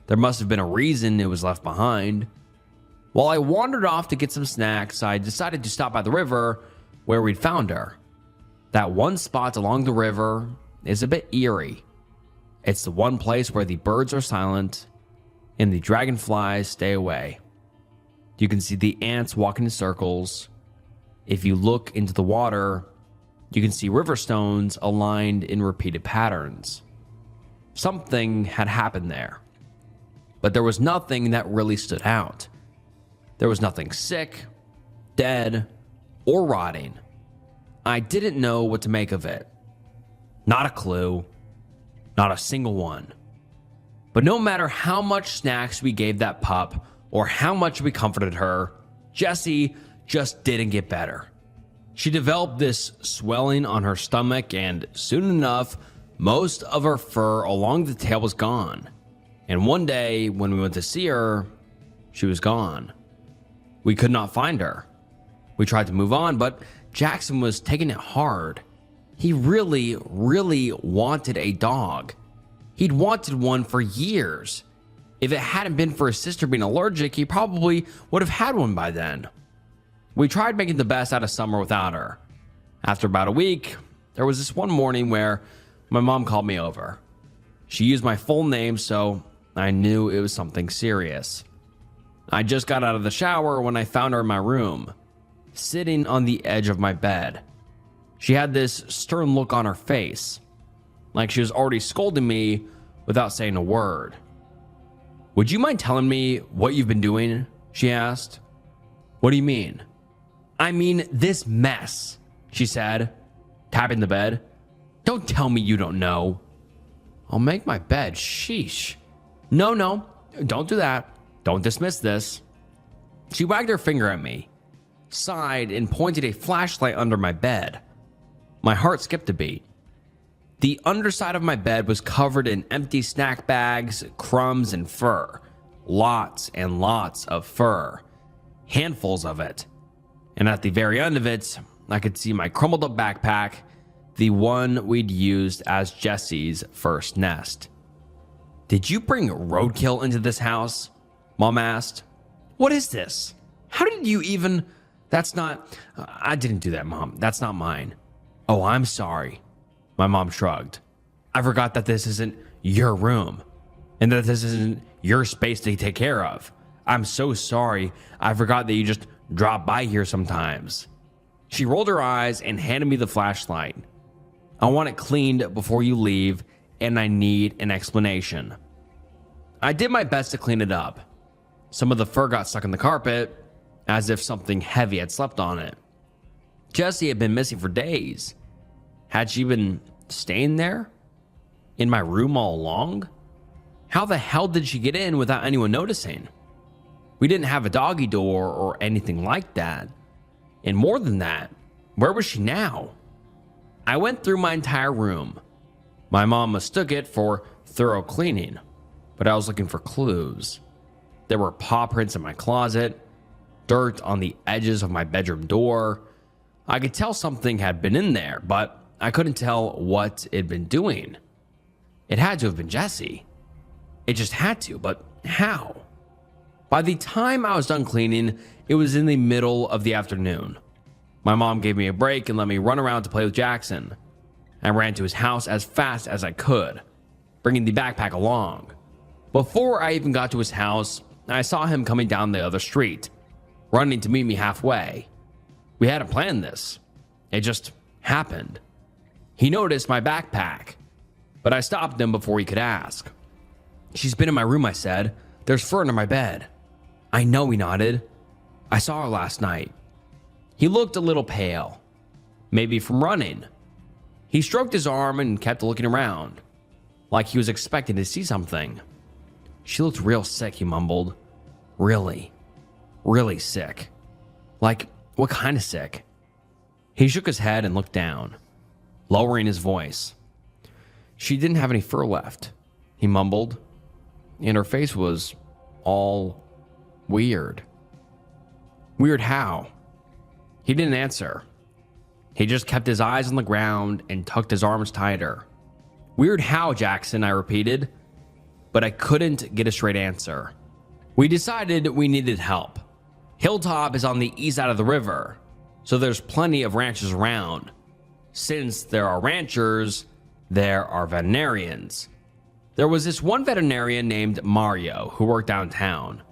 There must have been a reason it was left behind. While I wandered off to get some snacks, I decided to stop by the river where we'd found her. That one spot along the river is a bit eerie. It's the one place where the birds are silent and the dragonflies stay away. Do You can see the ants walking in circles. If you look into the water, you can see river stones aligned in repeated patterns. Something had happened there, but there was nothing that really stood out. There was nothing sick, dead, or rotting. I didn't know what to make of it. Not a clue, not a single one. But no matter how much snacks we gave that pup or how much we comforted her, Jessie just didn't get better. She developed this swelling on her stomach, and soon enough, most of her fur along the tail was gone. And one day, when we went to see her, she was gone. We could not find her. We tried to move on, but Jackson was taking it hard. He really, really wanted a dog. He'd wanted one for years. If it hadn't been for his sister being allergic, he probably would have had one by then. We tried making the best out of summer without her. After about a week, there was this one morning where my mom called me over. She used my full name, so I knew it was something serious. I just got out of the shower when I found her in my room, sitting on the edge of my bed. She had this stern look on her face, like she was already scolding me without saying a word. "Would you mind telling me what you've been doing?" she asked. "What do you mean?" "I mean this mess," she said, tapping the bed. "Don't tell me you don't know." "I'll make my bed, sheesh." No, don't do that. Don't dismiss this." She wagged her finger at me, sighed, and pointed a flashlight under my bed. My heart skipped a beat. The underside of my bed was covered in empty snack bags, crumbs, and fur. Lots and lots of fur. Handfuls of it. And at the very end of it, I could see my crumbled up backpack, the one we'd used as Jessie's first nest. "Did you bring roadkill into this house?" Mom asked. "What is this? How did you even..." "That's not... I didn't do that, Mom. That's not mine." "Oh, I'm sorry." My mom shrugged. "I forgot that this isn't your room, and that this isn't your space to take care of. I'm so sorry. I forgot that you just drop by here sometimes." She rolled her eyes and handed me the flashlight. "I want it cleaned before you leave, and I need an explanation." I did my best to clean it up. Some of the fur got stuck in the carpet, as if something heavy had slept on it. Jessie had been missing for days. Had she been staying there? In my room all along? How the hell did she get in without anyone noticing? We didn't have a doggy door or anything like that. And more than that, where was she now? I went through my entire room. My mom mistook it for thorough cleaning, but I was looking for clues. There were paw prints in my closet, dirt on the edges of my bedroom door. I could tell something had been in there, but I couldn't tell what it'd been doing. It had to have been Jessie. It just had to, but how? By the time I was done cleaning, it was in the middle of the afternoon. My mom gave me a break and let me run around to play with Jackson. I ran to his house as fast as I could, bringing the backpack along. Before I even got to his house, I saw him coming down the other street, running to meet me halfway. We hadn't planned this. It just happened. He noticed my backpack, but I stopped him before he could ask. "She's been in my room," I said. "There's fur under my bed." "I know," he nodded. "I saw her last night." He looked a little pale, maybe from running. He stroked his arm and kept looking around, like he was expecting to see something. "She looked real sick," he mumbled. "Really, really sick." "Like, what kind of sick?" He shook his head and looked down, lowering his voice. "She didn't have any fur left," he mumbled, and her face was all weird. "Weird how?" He didn't answer. He just kept his eyes on the ground and tucked his arms tighter. "Weird how, Jackson?" I repeated, but I couldn't get a straight answer. We decided we needed help. Hilltop is on the east side of the river, so there's plenty of ranches around. Since there are ranchers, there are veterinarians. There was this one veterinarian named Mario who worked downtown.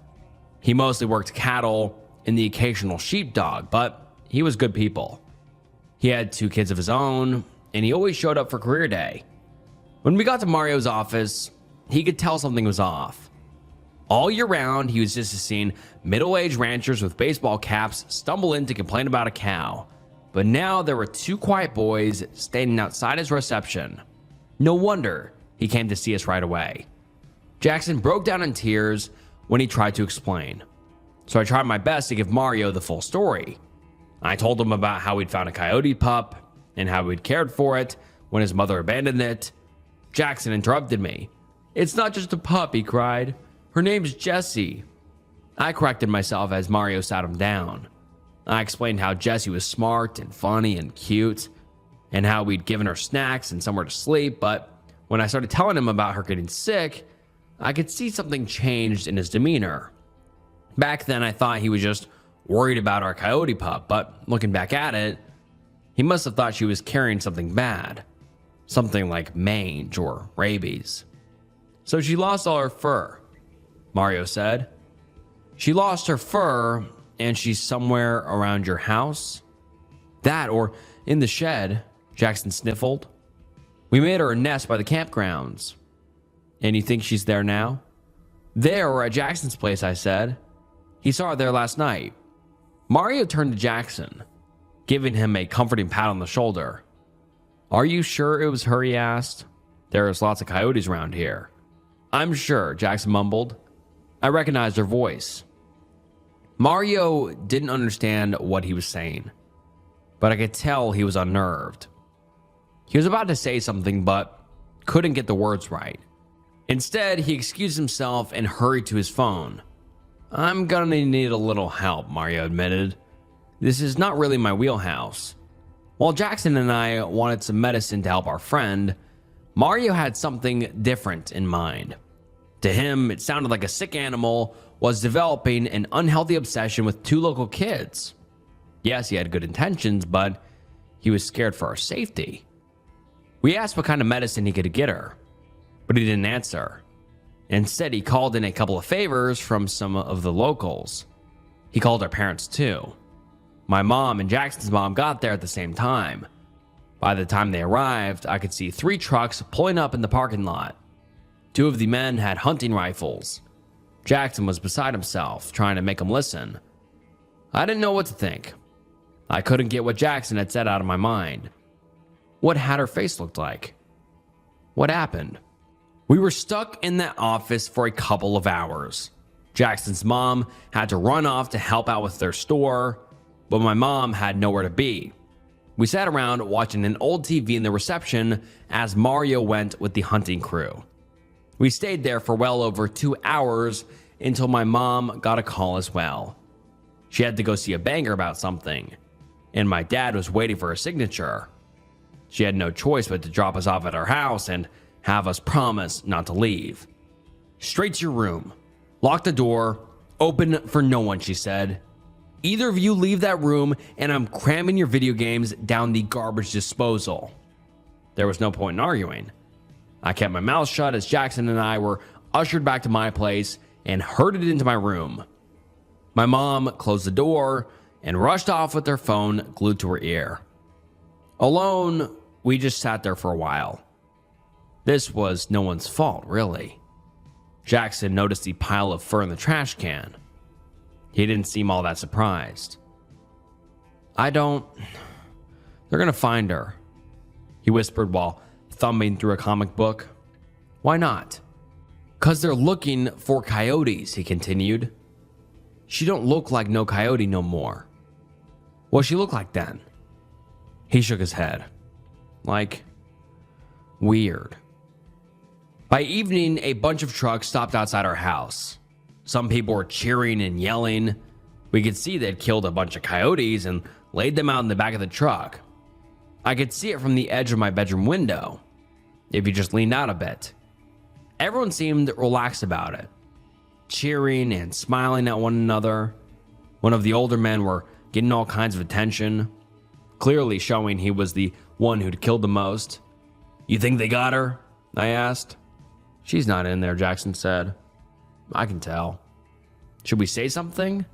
He mostly worked cattle, and the occasional sheepdog, but he was good people. He had 2 kids of his own, and he always showed up for career day. When we got to Mario's office, he could tell something was off. All year round, he was just seeing middle-aged ranchers with baseball caps stumble in to complain about a cow. But now there were 2 quiet boys standing outside his reception. No wonder he came to see us right away. Jackson broke down in tears when he tried to explain. So I tried my best to give Mario the full story. I told him about how we'd found a coyote pup and how we'd cared for it when his mother abandoned it. Jackson interrupted me. "It's not just a pup," he cried. "Her name's Jessie." I corrected myself as Mario sat him down. I explained how Jessie was smart and funny and cute, and how we'd given her snacks and somewhere to sleep, but when I started telling him about her getting sick, I could see something changed in his demeanor. Back then, I thought he was just worried about our coyote pup, but looking back at it, he must have thought she was carrying something bad. Something like mange or rabies. "So she lost all her fur," Mario said. "She lost her fur, and she's somewhere around your house?" "That, or in the shed," Jackson sniffled. "We made her a nest by the campgrounds." "And you think she's there now?" "There or at Jackson's place," I said. "He saw her there last night." Mario turned to Jackson, giving him a comforting pat on the shoulder. "Are you sure it was her?" he asked. "There's lots of coyotes around here." "I'm sure," Jackson mumbled. I recognized her voice. Mario didn't understand what he was saying, but I could tell he was unnerved. He was about to say something, but couldn't get the words right. Instead, he excused himself and hurried to his phone. "I'm gonna need a little help," Mario admitted. "This is not really my wheelhouse." While Jackson and I wanted some medicine to help our friend, Mario had something different in mind. To him, it sounded like a sick animal was developing an unhealthy obsession with 2 local kids. Yes, he had good intentions, but he was scared for our safety. We asked what kind of medicine he could get her, but he didn't answer. Instead, he called in a couple of favors from some of the locals. He called our parents too. My mom and Jackson's mom got there at the same time. By the time they arrived, I could see 3 trucks pulling up in the parking lot. 2 of the men had hunting rifles. Jackson was beside himself, trying to make them listen. I didn't know what to think. I couldn't get what Jackson had said out of my mind. What had her face looked like? What happened? We were stuck in that office for a couple of hours. Jackson's mom had to run off to help out with their store, but my mom had nowhere to be. We sat around watching an old TV in the reception as Mario went with the hunting crew. We stayed there for well over 2 hours until my mom got a call as well. She had to go see a banker about something, and my dad was waiting for her signature. She had no choice but to drop us off at our house and have us promise not to leave. "Straight to your room. Lock the door. Open for no one," she said. "Either of you leave that room and I'm cramming your video games down the garbage disposal." There was no point in arguing. I kept my mouth shut as Jackson and I were ushered back to my place and herded into my room. My mom closed the door and rushed off with her phone glued to her ear. Alone, we just sat there for a while. This was no one's fault, really. Jackson noticed the pile of fur in the trash can. He didn't seem all that surprised. They're gonna find her," he whispered while thumbing through a comic book. "Why not?" "'Cause they're looking for coyotes," he continued. "She don't look like no coyote no more." "What she look like then?" He shook his head. "Like, weird." By evening, a bunch of trucks stopped outside our house. Some people were cheering and yelling. We could see they'd killed a bunch of coyotes and laid them out in the back of the truck. I could see it from the edge of my bedroom window, if you just leaned out a bit. Everyone seemed relaxed about it, cheering and smiling at one another. One of the older men were getting all kinds of attention, clearly showing he was the one who'd killed the most. "You think they got her?" I asked. "She's not in there," Jackson said. "I can tell." "Should we say something?"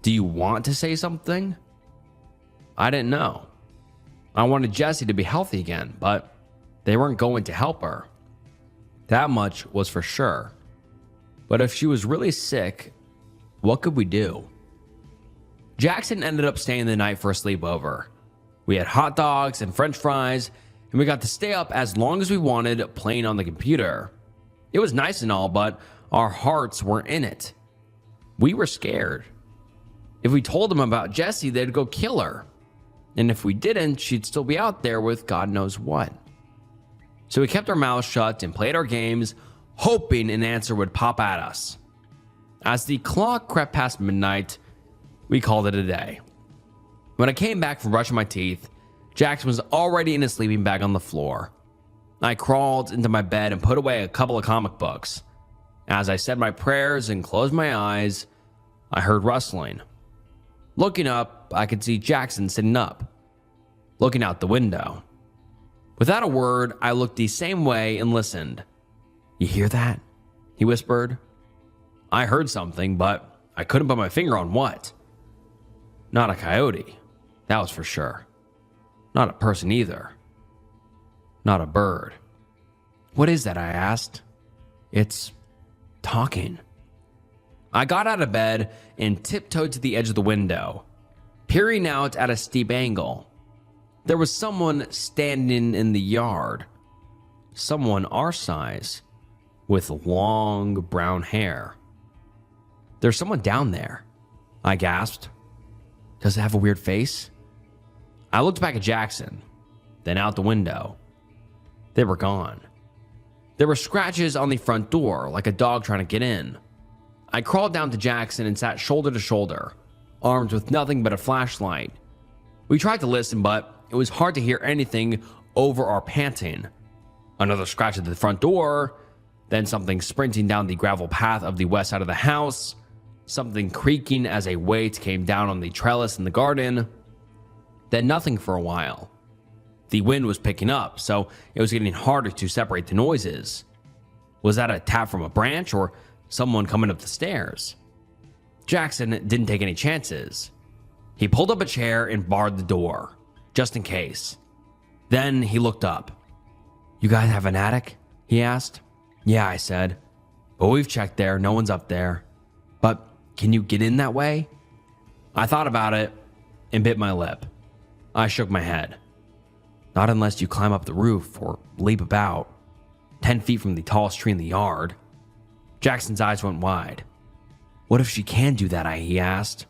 Do you want to say something? I didn't know. I wanted Jessie to be healthy again, but they weren't going to help her. That much was for sure. But if she was really sick, what could we do? Jackson ended up staying the night for a sleepover. We had hot dogs and french fries, and we got to stay up as long as we wanted playing on the computer. It was nice and all, but our hearts weren't in it. We were scared. If we told them about Jessie, they'd go kill her. And if we didn't, she'd still be out there with God knows what. So we kept our mouths shut and played our games, hoping an answer would pop at us. As the clock crept past midnight, we called it a day. When I came back from brushing my teeth, Jackson was already in his sleeping bag on the floor. I crawled into my bed and put away a couple of comic books. As I said my prayers and closed my eyes, I heard rustling. Looking up, I could see Jackson sitting up, looking out the window. Without a word, I looked the same way and listened. "You hear that?" he whispered. I heard something, but I couldn't put my finger on what. Not a coyote, that was for sure. Not a person either. Not a bird. "What is that?" I asked. "It's talking." I got out of bed and tiptoed to the edge of the window, peering out at a steep angle. There was someone standing in the yard. Someone our size, with long brown hair. "There's someone down there," I gasped. "Does it have a weird face?" I looked back at Jackson, then out the window. They were gone. There were scratches on the front door, like a dog trying to get in. I crawled down to Jackson and sat shoulder to shoulder, armed with nothing but a flashlight. We tried to listen, but it was hard to hear anything over our panting. Another scratch at the front door, then something sprinting down the gravel path of the west side of the house, something creaking as a weight came down on the trellis in the garden, then nothing for a while. The wind was picking up, so it was getting harder to separate the noises. Was that a tap from a branch or someone coming up the stairs? Jackson didn't take any chances. He pulled up a chair and barred the door, just in case. Then he looked up. "You guys have an attic?" he asked. "Yeah," I said. "But we've checked there, no one's up there. But can you get in that way?" I thought about it and bit my lip. I shook my head. "Not unless you climb up the roof or leap about, 10 feet from the tallest tree in the yard." Jackson's eyes went wide. "What if she can do that?" he asked.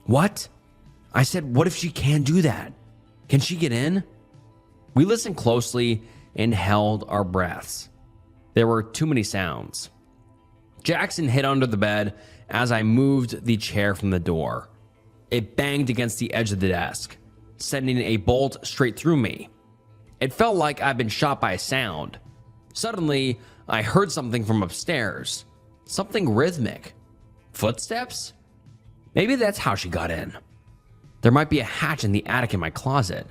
"What?" I said, "What if she can do that? Can she get in?" We listened closely and held our breaths. There were too many sounds. Jackson hid under the bed as I moved the chair from the door. It banged against the edge of the desk, sending a bolt straight through me. It felt like I'd been shot by a sound. Suddenly, I heard something from upstairs. Something rhythmic. Footsteps? Maybe that's how she got in. There might be a hatch in the attic in my closet.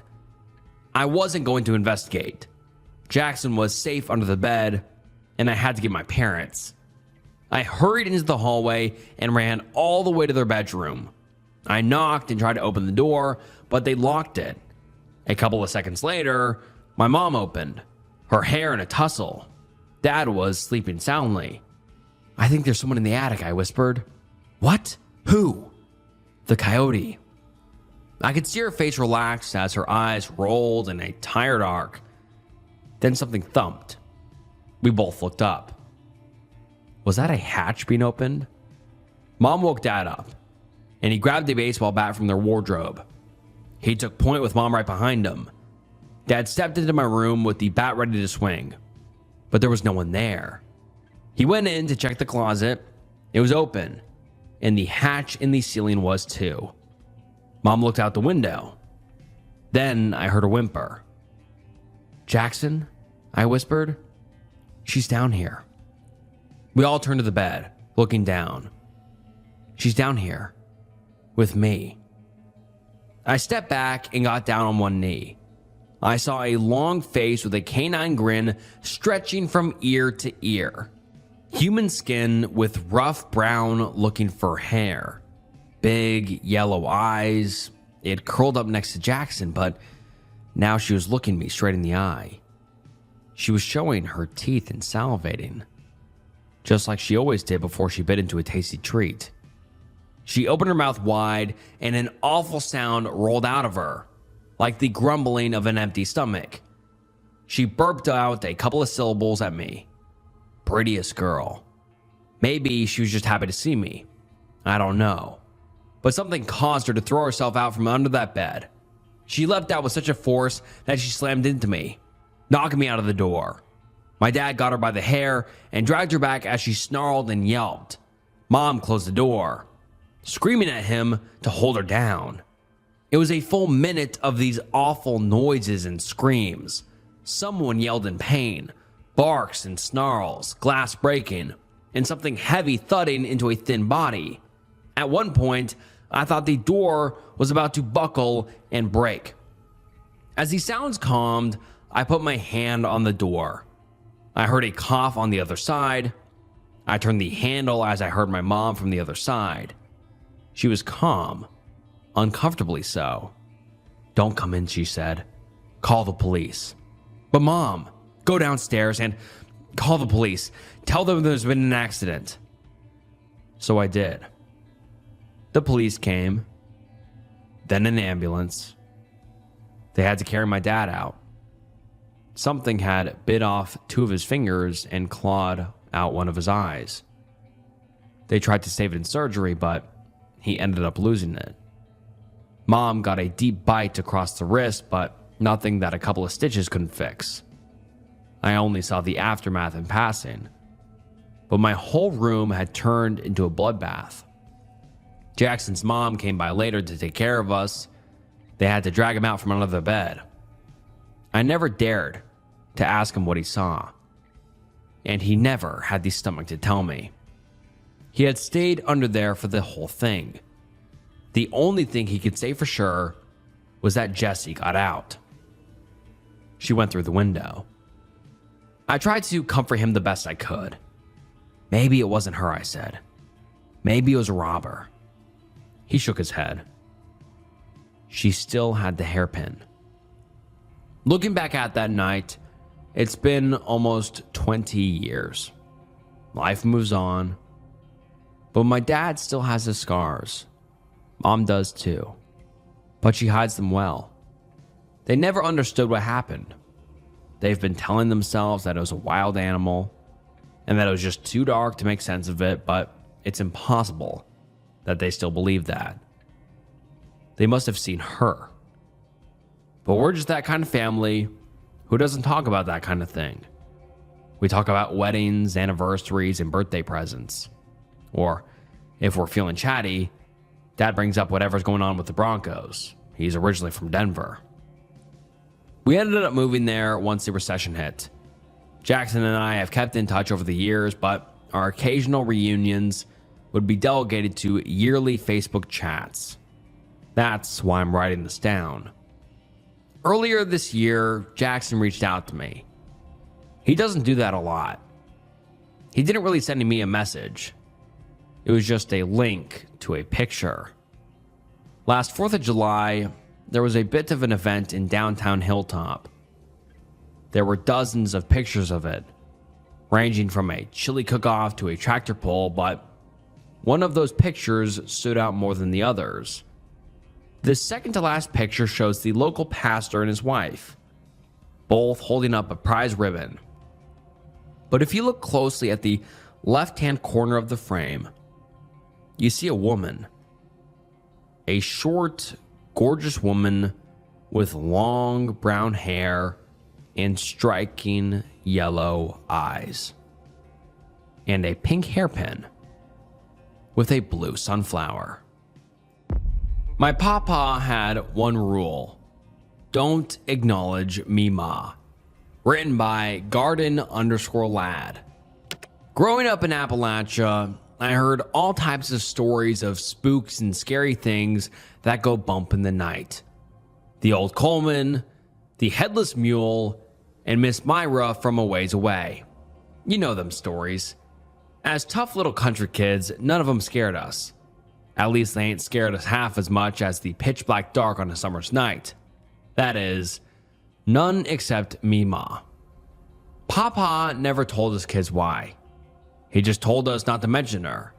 I wasn't going to investigate. Jackson was safe under the bed, and I had to get my parents. I hurried into the hallway and ran all the way to their bedroom. I knocked and tried to open the door, but they locked it. A couple of seconds later, my mom opened, her hair in a tussle. Dad was sleeping soundly. "I think there's someone in the attic," I whispered. "What? Who?" "The coyote." I could see her face relax as her eyes rolled in a tired arc. Then something thumped. We both looked up. Was that a hatch being opened? Mom woke Dad up, and he grabbed a baseball bat from their wardrobe. He took point with Mom right behind him. Dad stepped into my room with the bat ready to swing, but there was no one there. He went in to check the closet. It was open, and the hatch in the ceiling was too. Mom looked out the window. Then I heard a whimper. "Jackson?" I whispered. "She's down here." We all turned to the bed, looking down. "She's down here. With me." I stepped back and got down on one knee. I saw a long face with a canine grin stretching from ear to ear. Human skin with rough brown looking fur hair. big yellow eyes. It curled up next to Jackson, but now she was looking me straight in the eye. She was showing her teeth and salivating, just like she always did before she bit into a tasty treat. She opened her mouth wide, and an awful sound rolled out of her, like the grumbling of an empty stomach. She burped out a couple of syllables at me. Prettiest girl. Maybe she was just happy to see me. I don't know. But something caused her to throw herself out from under that bed. She leapt out with such a force that she slammed into me, knocking me out of the door. My dad got her by the hair and dragged her back as she snarled and yelped. Mom closed the door, screaming at him to hold her down. It was a full minute of these awful noises and screams. Someone yelled in pain, barks and snarls, glass breaking, and something heavy thudding into a thin body. At one point, I thought the door was about to buckle and break. As the sounds calmed, I put my hand on the door. I heard a cough on the other side. I turned the handle as I heard my mom from the other side. She was calm, uncomfortably so. "Don't come in," she said. "Call the police." "But Mom, go downstairs and call the police. Tell them there's been an accident." So I did. The police came, then an ambulance. They had to carry my dad out. Something had bit off 2 of his fingers and clawed out 1 of his eyes. They tried to save it in surgery, but he ended up losing it. Mom got a deep bite across the wrist, but nothing that a couple of stitches couldn't fix. I only saw the aftermath in passing, but my whole room had turned into a bloodbath. Jackson's mom came by later to take care of us. They had to drag him out from under the bed. I never dared to ask him what he saw, and he never had the stomach to tell me. He had stayed under there for the whole thing. The only thing he could say for sure was that Jessie got out. She went through the window. I tried to comfort him the best I could. Maybe it wasn't her, I said. Maybe it was a robber. He shook his head. She still had the hairpin. Looking back at that night, it's been almost 20 years. Life moves on. But my dad still has his scars. Mom does too. But she hides them well. They never understood what happened. They've been telling themselves that it was a wild animal and that it was just too dark to make sense of it, but it's impossible that they still believe that. They must have seen her. But we're just that kind of family who doesn't talk about that kind of thing. We talk about weddings, anniversaries, and birthday presents. Or if we're feeling chatty, Dad brings up whatever's going on with the Broncos. He's originally from Denver. We ended up moving there once the recession hit. Jackson and I have kept in touch over the years, but our occasional reunions would be delegated to yearly Facebook chats. That's why I'm writing this down. Earlier this year, Jackson reached out to me. He doesn't do that a lot. He didn't really send me a message. It was just a link to a picture. Last 4th of July, there was a bit of an event in downtown Hilltop. There were dozens of pictures of it, ranging from a chili cook-off to a tractor pull, but one of those pictures stood out more than the others. The second to last picture shows the local pastor and his wife, both holding up a prize ribbon. But if you look closely at the left-hand corner of the frame, you see a woman. A short, gorgeous woman with long brown hair and striking yellow eyes, and a pink hairpin with a blue sunflower. My papa had one rule: don't acknowledge me ma. Written by Garden_lad. Growing up in Appalachia, I heard all types of stories of spooks and scary things that go bump in the night. The old Coleman, the headless mule, and Miss Myra from a ways away. You know them stories. As tough little country kids, none of them scared us. At least they ain't scared us half as much as the pitch black dark on a summer's night. That is, none except Mima. Papa never told his kids why. He just told us not to mention her.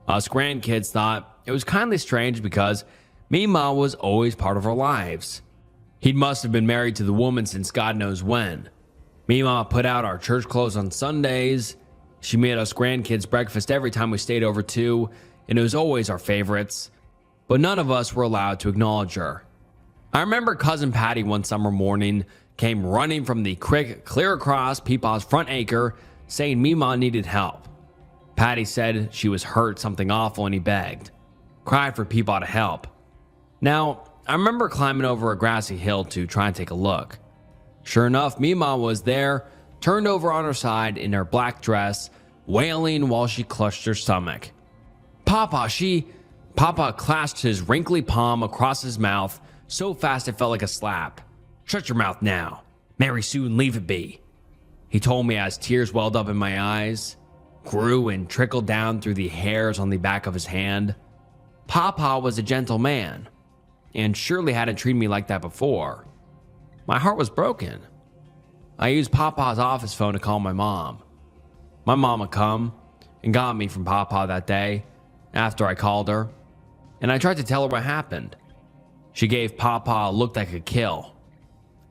Us grandkids thought it was kindly strange because Mima was always part of our lives. He must have been married to the woman since God knows when. Mima put out our church clothes on Sundays. She made us grandkids breakfast every time we stayed over too, and it was always our favorites. But none of us were allowed to acknowledge her. I remember cousin Patty one summer morning came running from the creek clear across Peepaw's front acre saying Mima needed help. Patty said she was hurt something awful and he begged. Cried for Peepaw to help. Now, I remember climbing over a grassy hill to try and take a look. Sure enough, Mima was there, turned over on her side in her black dress, wailing while she clutched her stomach. Papa clasped his wrinkly palm across his mouth so fast it felt like a slap. Shut your mouth now. Marry Sue and leave it be. He told me as tears welled up in my eyes, grew and trickled down through the hairs on the back of his hand. Papa was a gentle man, and surely hadn't treated me like that before. My heart was broken. I used Papa's office phone to call my mom. My mama come and got me from Papa that day after I called her, and I tried to tell her what happened. She gave Papa a look that could kill.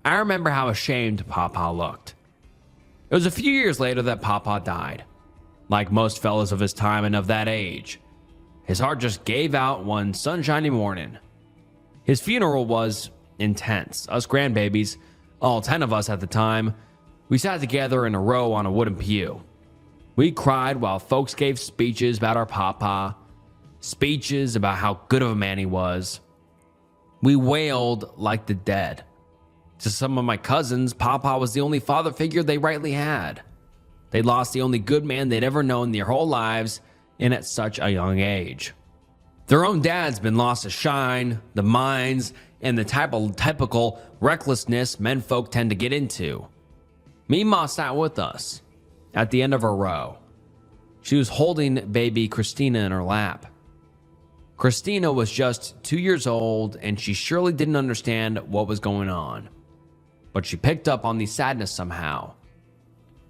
I remember how ashamed Papa looked. It was a few years later that Papa died. Like most fellas of his time and of that age, his heart just gave out one sunshiny morning. His funeral was intense. Us grandbabies, all 10 of us at the time, we sat together in a row on a wooden pew. We cried while folks gave speeches about our Papa, speeches about how good of a man he was. We wailed like the dead. To some of my cousins, Papa was the only father figure they rightly had. They lost the only good man they'd ever known their whole lives, and at such a young age. Their own dad's been lost to shine, the mines, and the typical recklessness men folk tend to get into. Mima sat with us, at the end of her row. She was holding baby Christina in her lap. Christina was just 2 years old, and she surely didn't understand what was going on. But she picked up on the sadness somehow.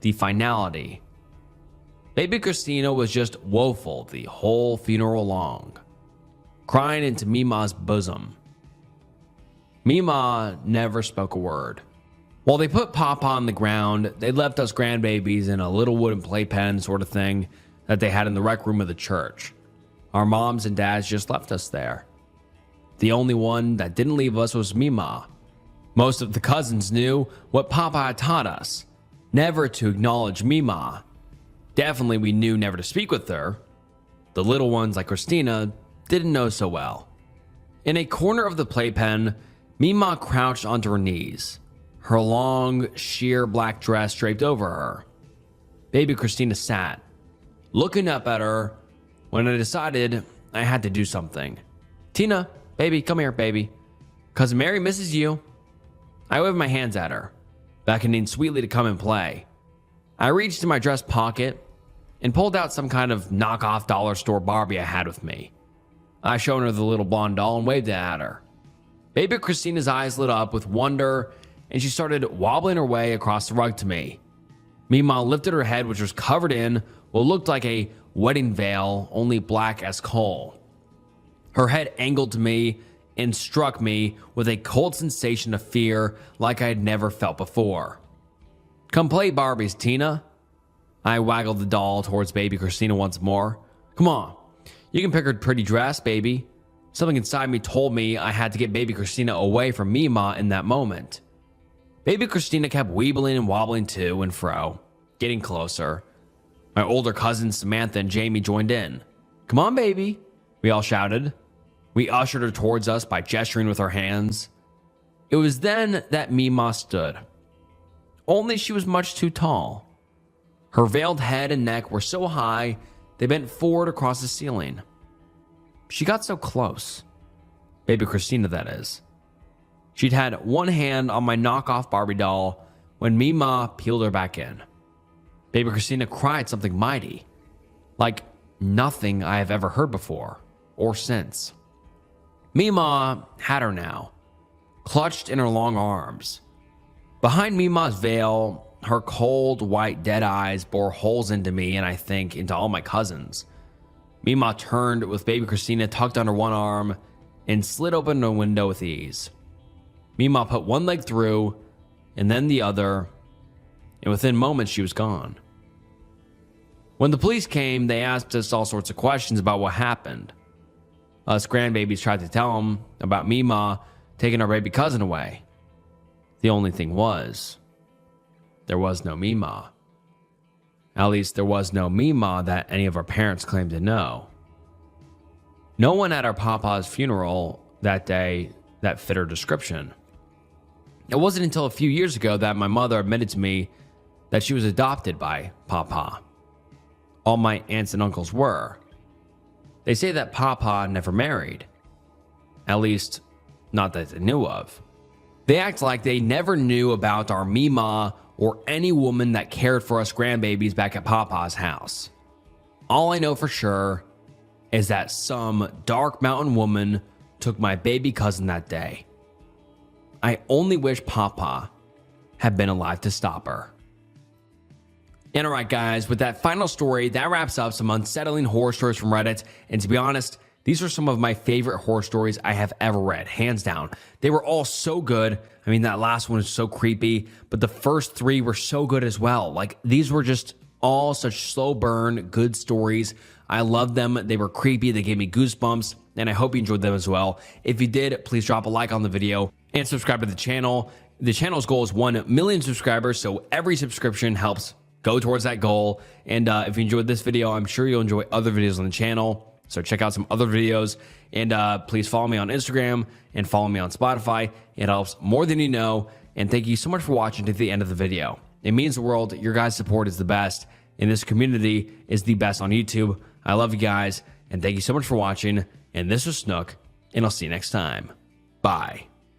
The finality. Baby Christina was just woeful the whole funeral long, crying into Mima's bosom. Mima never spoke a word. While they put Papa on the ground, they left us grandbabies in a little wooden playpen sort of thing that they had in the rec room of the church. Our moms and dads just left us there. The only one that didn't leave us was Mima. Most of the cousins knew what Papa had taught us, never to acknowledge Mima. Definitely we knew never to speak with her. The little ones like Christina didn't know so well. In a corner of the playpen, Mima crouched onto her knees, her long, sheer black dress draped over her. Baby Christina sat, looking up at her when I decided I had to do something. Tina, baby, come here, baby. Cousin Mary misses you. I waved my hands at her, beckoning sweetly to come and play. I reached in my dress pocket and pulled out some kind of knockoff dollar store Barbie I had with me. I showed her the little blonde doll and waved it at her. Baby Christina's eyes lit up with wonder, and she started wobbling her way across the rug to me. Mima lifted her head, which was covered in what looked like a wedding veil, only black as coal. Her head angled to me and struck me with a cold sensation of fear like I had never felt before. Come play Barbies, Tina. I waggled the doll towards baby Christina once more. Come on, you can pick her pretty dress, baby. Something inside me told me I had to get baby Christina away from Mima in that moment. Baby Christina kept weebling and wobbling to and fro, getting closer. My older cousins Samantha and Jamie joined in. Come on, baby, we all shouted. We ushered her towards us by gesturing with our hands. It was then that Mima stood. Only she was much too tall. Her veiled head and neck were so high, they bent forward across the ceiling. She got so close. Baby Christina, that is. She'd had one hand on my knockoff Barbie doll when Mima peeled her back in. Baby Christina cried something mighty, like nothing I have ever heard before. or since. Mima had her now, clutched in her long arms. Behind Mima's veil, her cold, white, dead eyes bore holes into me and I think into all my cousins. Mima turned with baby Christina tucked under one arm and slid open a window with ease. Mima put one leg through and then the other, and within moments she was gone. When the police came, they asked us all sorts of questions about what happened. Us grandbabies tried to tell them about Mima taking our baby cousin away. The only thing was, there was no Mima. At least there was no Mima that any of our parents claimed to know. No one at our papa's funeral that day that fit her description. It wasn't until a few years ago that my mother admitted to me that she was adopted by Papa. All my aunts and uncles were. They say that Papa never married. At least, not that they knew of. They act like they never knew about our Mima or any woman that cared for us grandbabies back at Papa's house. All I know for sure is that some dark mountain woman took my baby cousin that day. I only wish Papa had been alive to stop her. And alright guys, with that final story, that wraps up some unsettling horror stories from Reddit. And to be honest, these are some of my favorite horror stories I have ever read, hands down. They were all so good. I mean, that last one is so creepy, but the first three were so good as well. Like, these were just all such slow burn, good stories. I loved them. They were creepy. They gave me goosebumps, and I hope you enjoyed them as well. If you did, please drop a like on the video and subscribe to the channel. The channel's goal is 1 million subscribers, so every subscription helps go towards that goal. And if you enjoyed this video, I'm sure you'll enjoy other videos on the channel. So check out some other videos, and please follow me on Instagram and follow me on Spotify. It helps more than you know. And thank you so much for watching to the end of the video. It means the world. Your guys' support is the best, and this community is the best on YouTube. I love you guys, and thank you so much for watching. And this was Snook, and I'll see you next time. Bye.